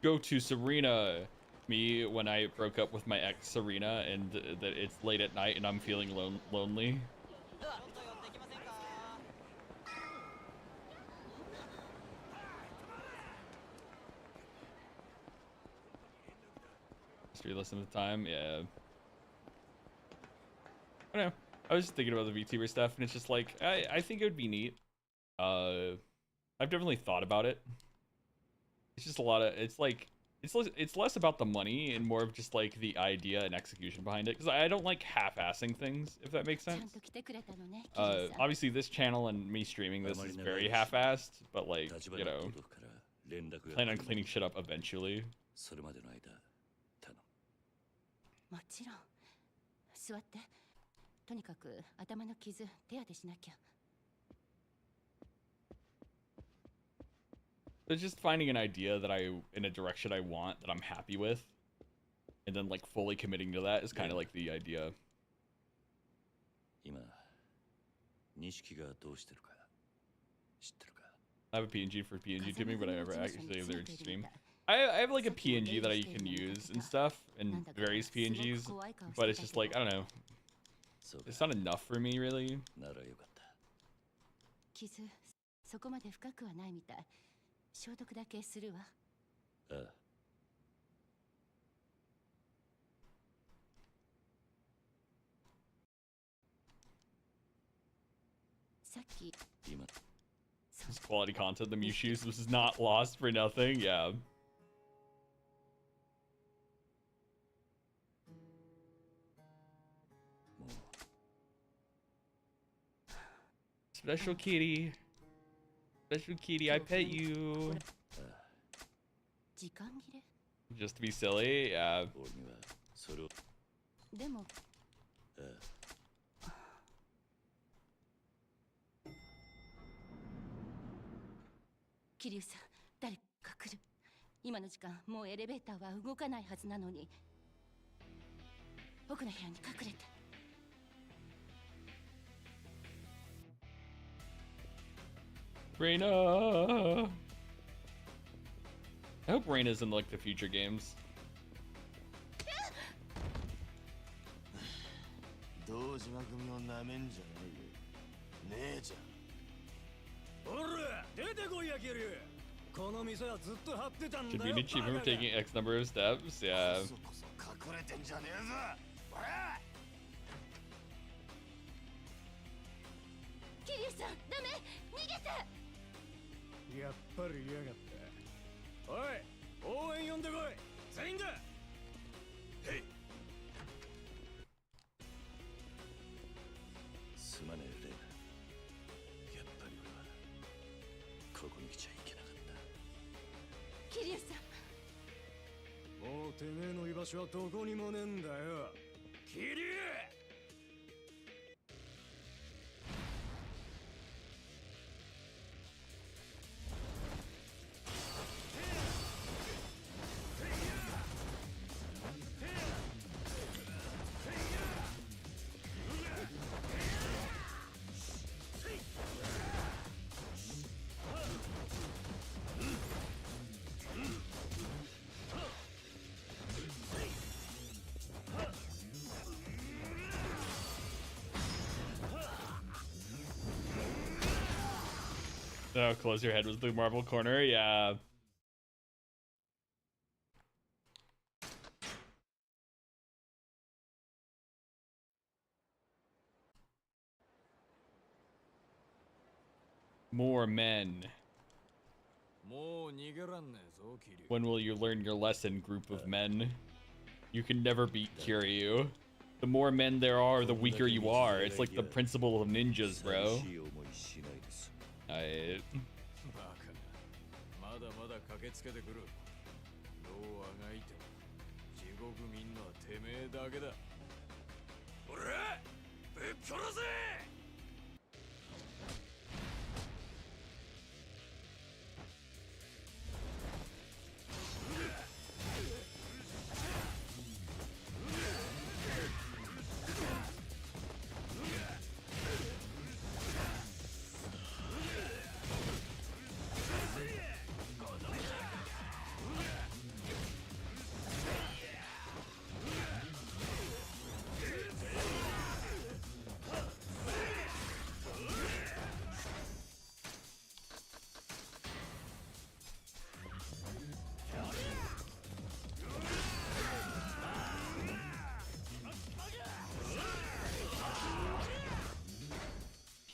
Go to Serena. Me when I broke up with my ex Serena and that it's late at night and I'm feeling lonely. Just re-listen to the time, yeah. I don't know. I was just thinking about the VTuber stuff and it's just like I think it would be neat. I've definitely thought about it. It's just a lot of it's less about the money and more of just like the idea and execution behind it because I don't like half-assing things, if that makes sense. Obviously this channel and me streaming this is very half-assed, but like, you know, plan on cleaning shit up eventually. もちろん。座って。とにかく頭の傷手当てしなきゃ。 It's just finding an idea that in a direction I want that I'm happy with, and then like fully committing to that is kind of like the idea. I have a PNG for PNG to me, but I never actually have their stream. I have like a PNG that I can use and stuff, and various PNGs, but it's just like, I don't know. It's not enough for me, really. 傷そこまで深くはないみたい。 消毒だけするわ。ああ。さっき This quality content, the Mushu's, this is not lost for nothing. Yeah. Special kitty. Special kitty, I pet you. 時間切れ Just to be silly, yeah. でも桐生さん、誰か来る。今の時間もうエレベーターは動かないはずなのに。僕の部屋に隠れて。Reina! I hope Reina's in like the future games. 堂島組をなめんじゃないよ。姉ちゃん。おら、出てこいや桐生。この店はずっと張ってたんだ Should よ。 be an achievement for taking X number of steps, yeah. そこそ隠れてんじゃねえぞ。おら！桐生さん、ダメ、逃げて。やっぱり嫌がった。おい、応援呼んでこい。全員だ。へい。すまねえレイナ。やっぱり俺はここに来ちゃいけなかった。桐生さん。もうてめえの居場所はどこにもねえんだよ。桐生。Oh, close your head was the marble corner, yeah. More men. もう逃げらんねえぞ、桐生。 When will you learn your lesson, group of men? You can never beat Kiryu. The more men there are, the weaker you are. It's like the principle of ninjas, bro. はい。バカな。まだまだ駆けつけてくる。どうあがいても地獄見んのはてめえだけだ。おら、ぶっ殺せ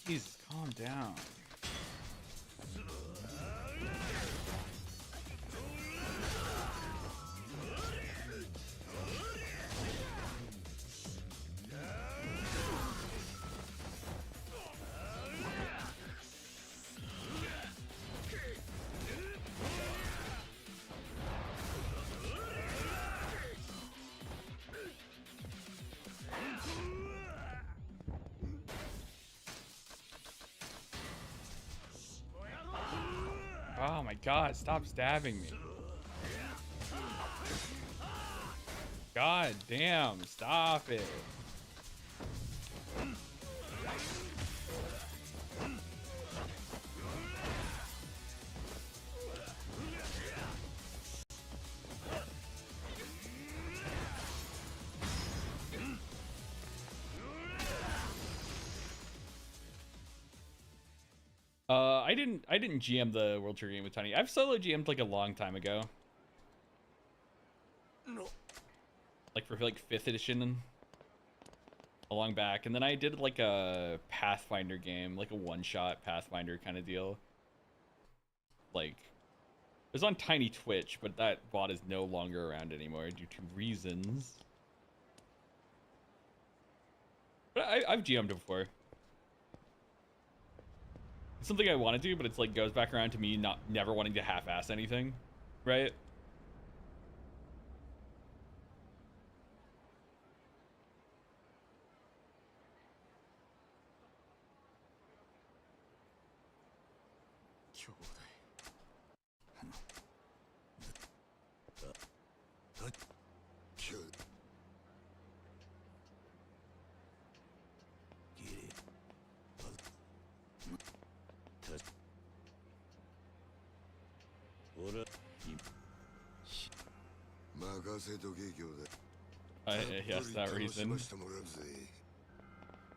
！Jesus, calm down. Oh my god, stop stabbing me. God damn, stop it. I didn't GM the World Tour game with Tiny. I've solo GM'd like a long time ago. Like for like 5th edition. a long back, and then I did like a Pathfinder game, like a one-shot Pathfinder kind of deal. Like, it was on Tiny Twitch, but that bot is no longer around anymore due to reasons. But I've GM'd it before. It's something I want to do, but it's like goes back around to me never wanting to half-ass anything, right? Yes, that reason.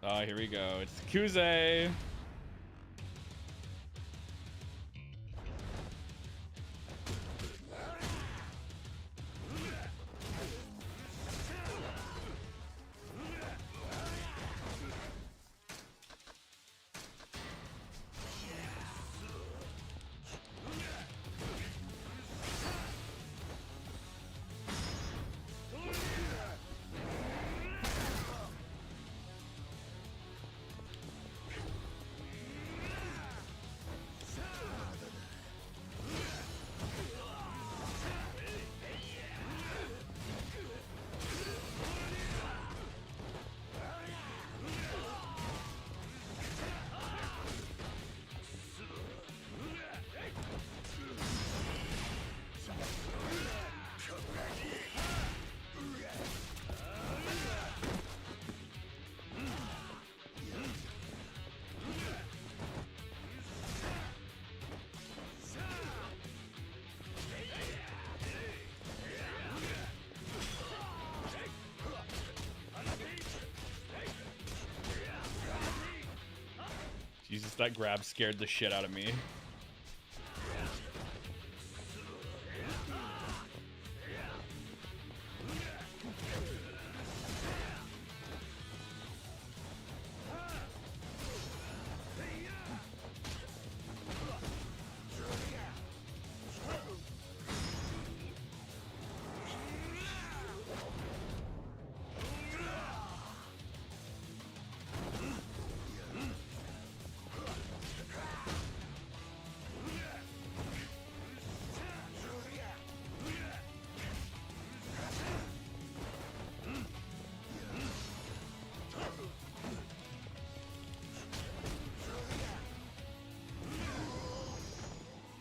Oh, here we go. It's Yakuza. Jesus, that grab scared the shit out of me.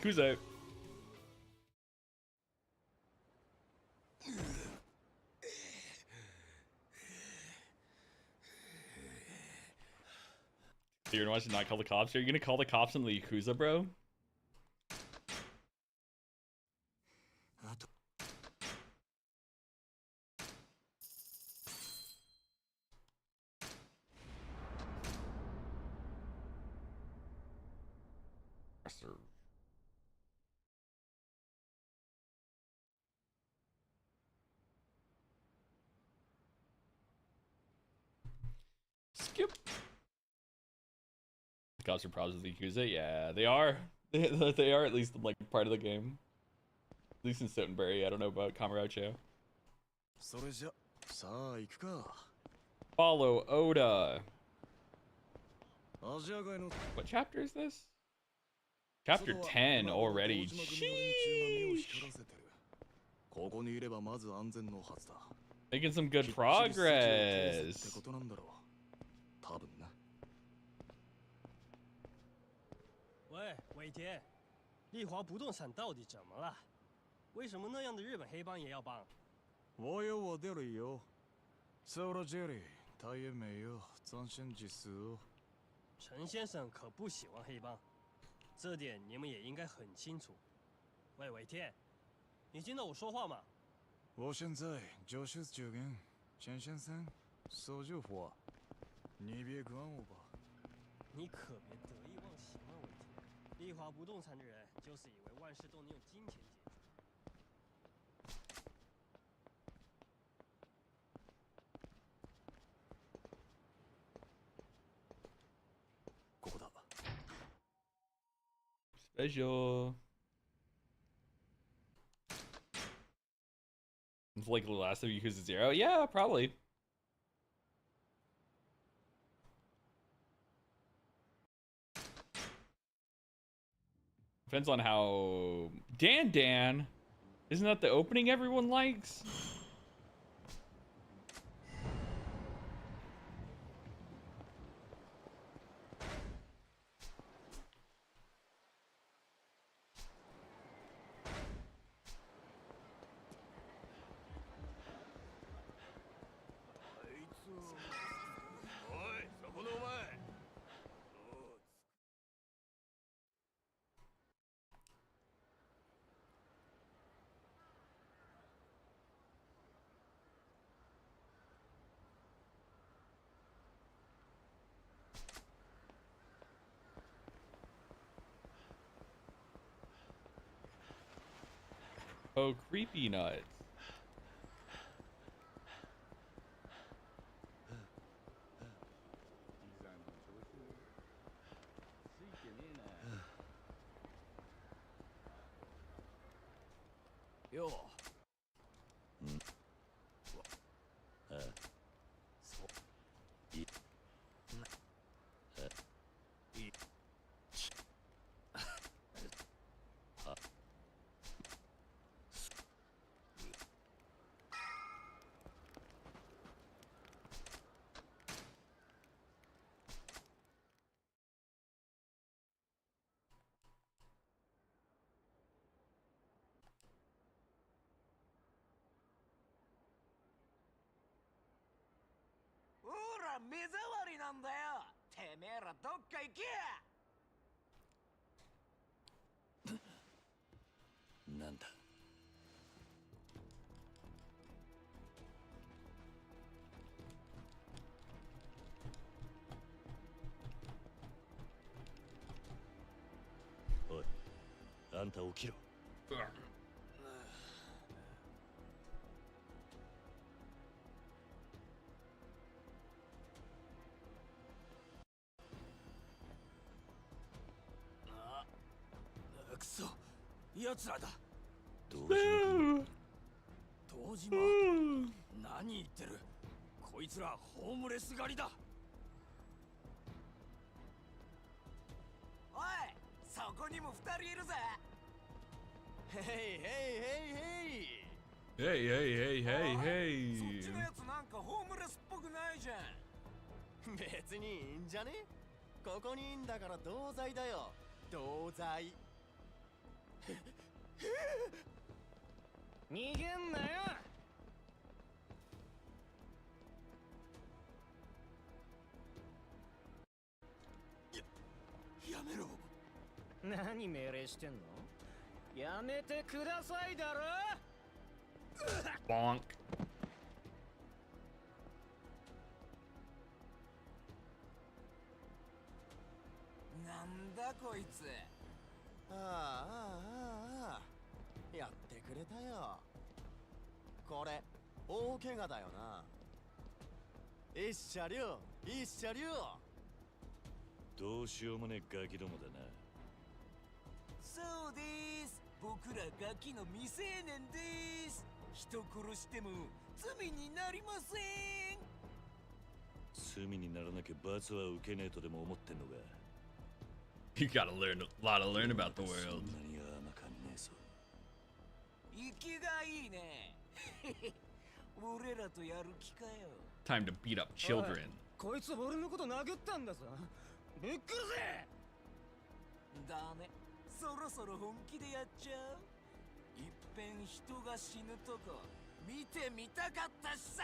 Yakuza. You're gonna watch and not call the cops? Are you gonna call the cops on the Yakuza, bro? Skip. The cops are problems with the Yakuza? Yeah, they are. They are at least like part of the game. At least in Sotenberry. I don't know about Kamurocho. Follow Oda. What chapter is this? Chapter 10 already. Sheesh. Making some good progress. 喂，尾田，丽华不动产到底怎么了？为什么那样的日本黑帮也要帮？我有我的理由。走到这里，他也没有展现技术。陈先生可不喜欢黑帮，这点你们也应该很清楚。喂，尾田，你听到我说话吗？我现在就是这个陈先生说句话，你别管我吧。你可别得意忘形啊，尾田！丽华不动产的人就是以为万事都能用金钱解决。Special. It's like the last of Yakuza Zero. Yeah, probably. Depends on how Dan. Isn't that the opening everyone likes? Oh, creepy nuts. Yo. Ora, 目障りなんだよ。てめえらどっか行け。なんだ。おい、あんた起きろ。くそ、奴らだ。どうしよう。堂島。何言ってる。こいつらホームレス狩りだ。おい、そこにも2人いるぜ。ヘイヘイヘイヘイ。Hey, hey, hey, hey, hey. そっちのやつなんかホームレスっぽくないじゃん。別にいいんじゃね。ここにいんだから同罪だよ。同罪。逃げんなよ。やめろ。何命令してんの。やめてくださいだろ。Bonk. なんだこいつ。ああやってくれたよ。これ大怪我だよな。一車両一車両。どうしようもねえガキどもだな。そうです。僕らガキの未成年です。人殺しても罪になりません。罪にならなきゃ罰は受けねえとでも思ってんのか。You gotta learn a lot to learn about the world. そんなに甘かんねえぞ。生きがいいね。俺らとやる気かよ。 Time to beat up children. こいつ俺のこと殴ったんだぞ。ぶっ殺せ。だね。そろそろ本気でやっちゃう。いっぺん人が死ぬとこ見てみたかったしさ。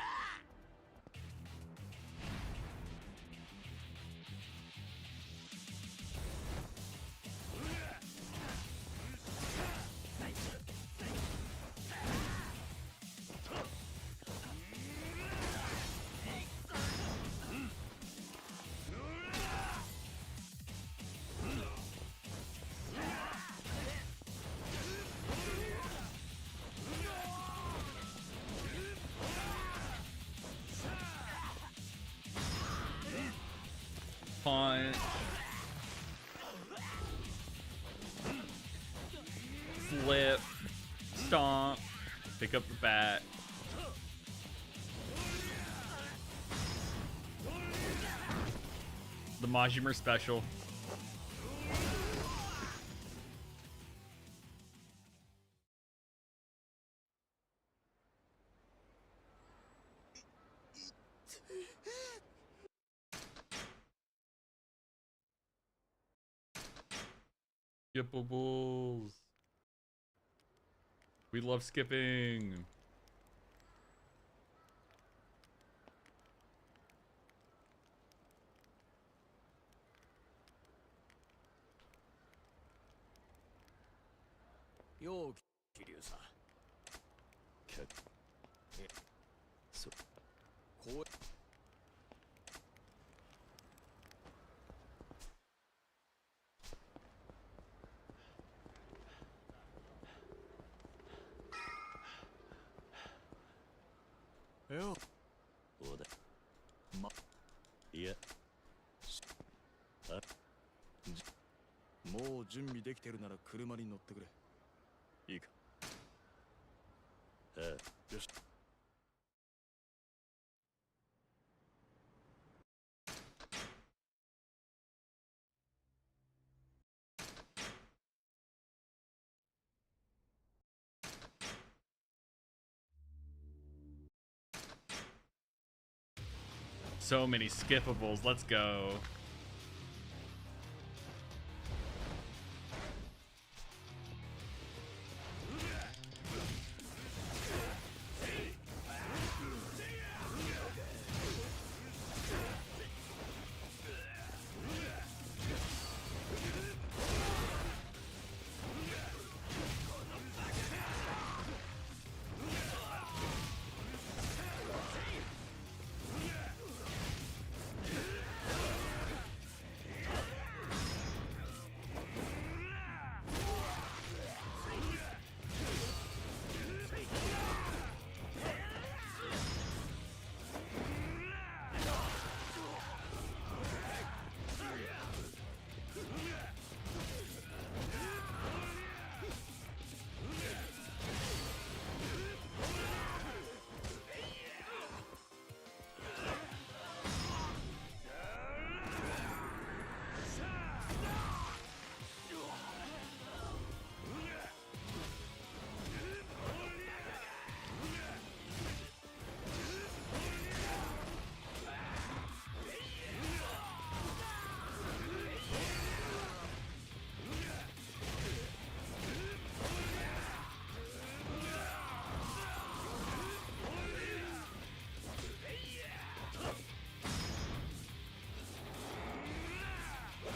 Fine. Pick up the bat. The Majima special. Skippables. We love skipping. Yo, Kiryuさん。そ、こう。よ。どうだ。いや。あ。もう準備できてるなら車に乗ってくれ。いいか。ああ、よし。So many skippables. Let's go.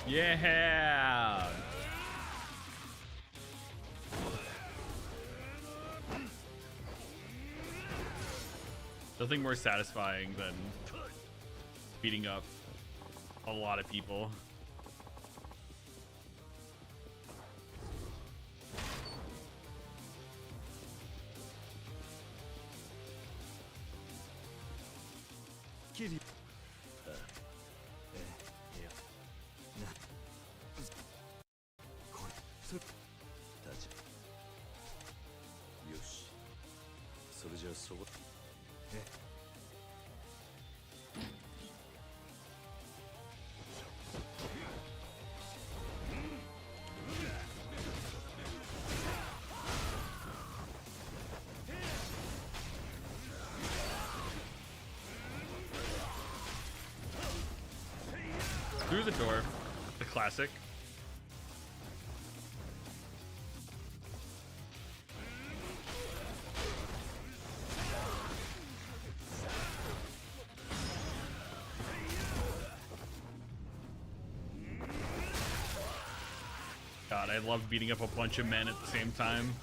Yeah. Nothing more satisfying than beating up a lot of people. Kiryu。それじゃあそこ。Through the door, the classic. God, I love beating up a bunch of men at the same time.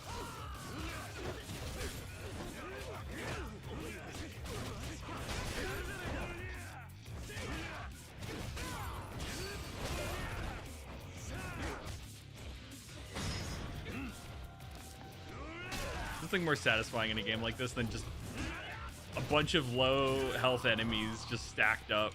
Nothing more satisfying in a game like this than just a bunch of low health enemies just stacked up.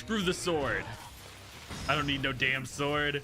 Screw the sword. I don't need no damn sword.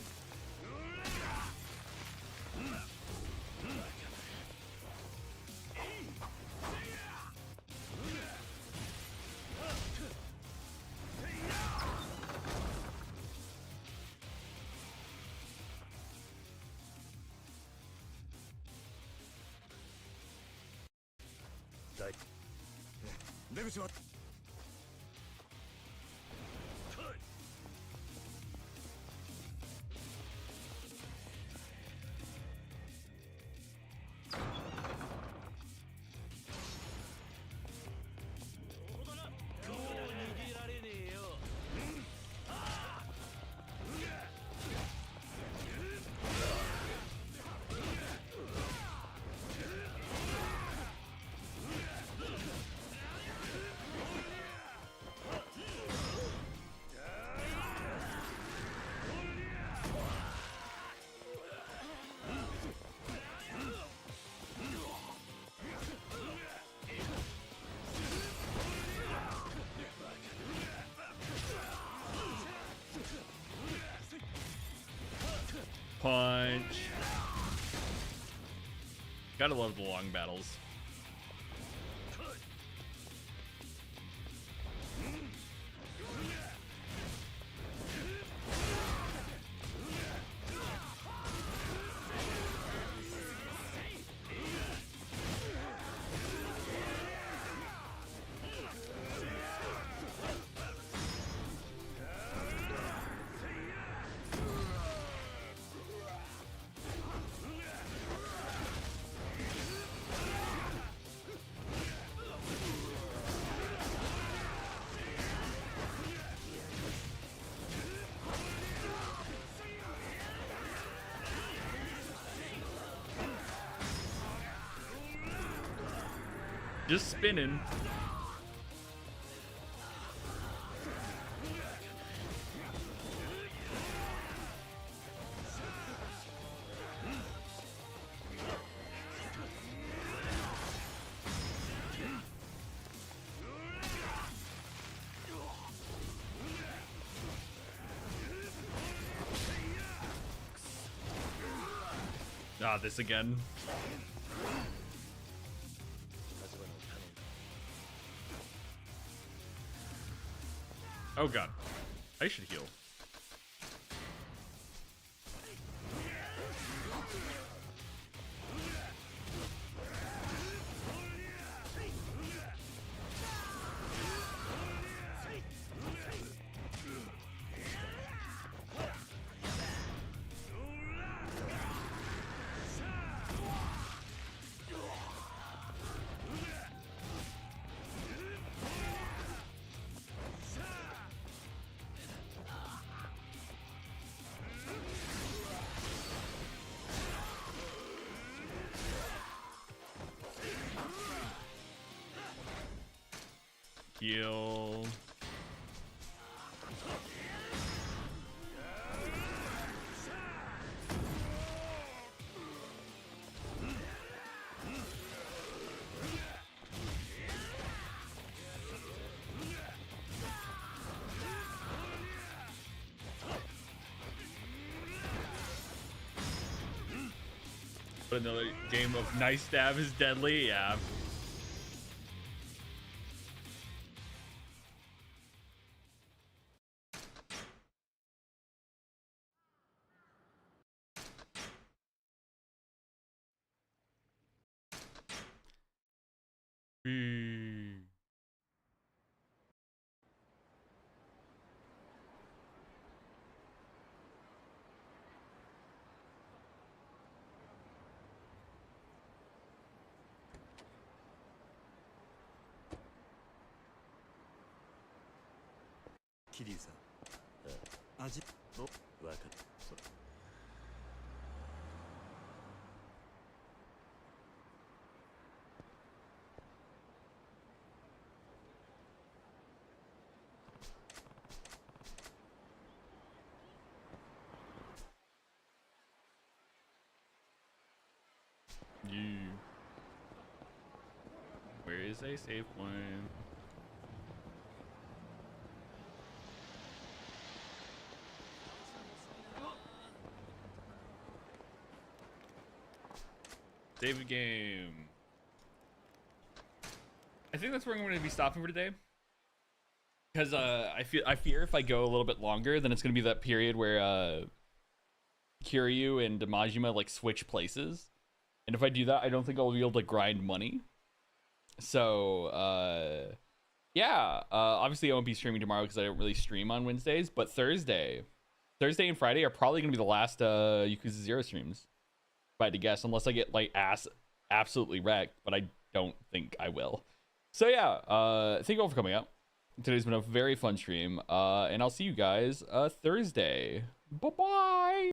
Punch. Gotta love the long battles. Just spinning. Ah, this again. Oh god, I should heal. Heal. But another game of nice stab is deadly, yeah. Where is a safe one? Save game. I think that's where I'm going to be stopping for today. Because I fear if I go a little bit longer, then it's going to be that period where Kiryu and Majima like switch places. And if I do that, I don't think I'll be able to grind money. So, yeah. Obviously, I won't be streaming tomorrow because I don't really stream on Wednesdays. But Thursday and Friday are probably going to be the last Yakuza Zero streams, if I had to guess. Unless I get, like, absolutely wrecked. But I don't think I will. So, yeah. Thank you all for coming out. Today's been a very fun stream. And I'll see you guys Thursday. Bye-bye.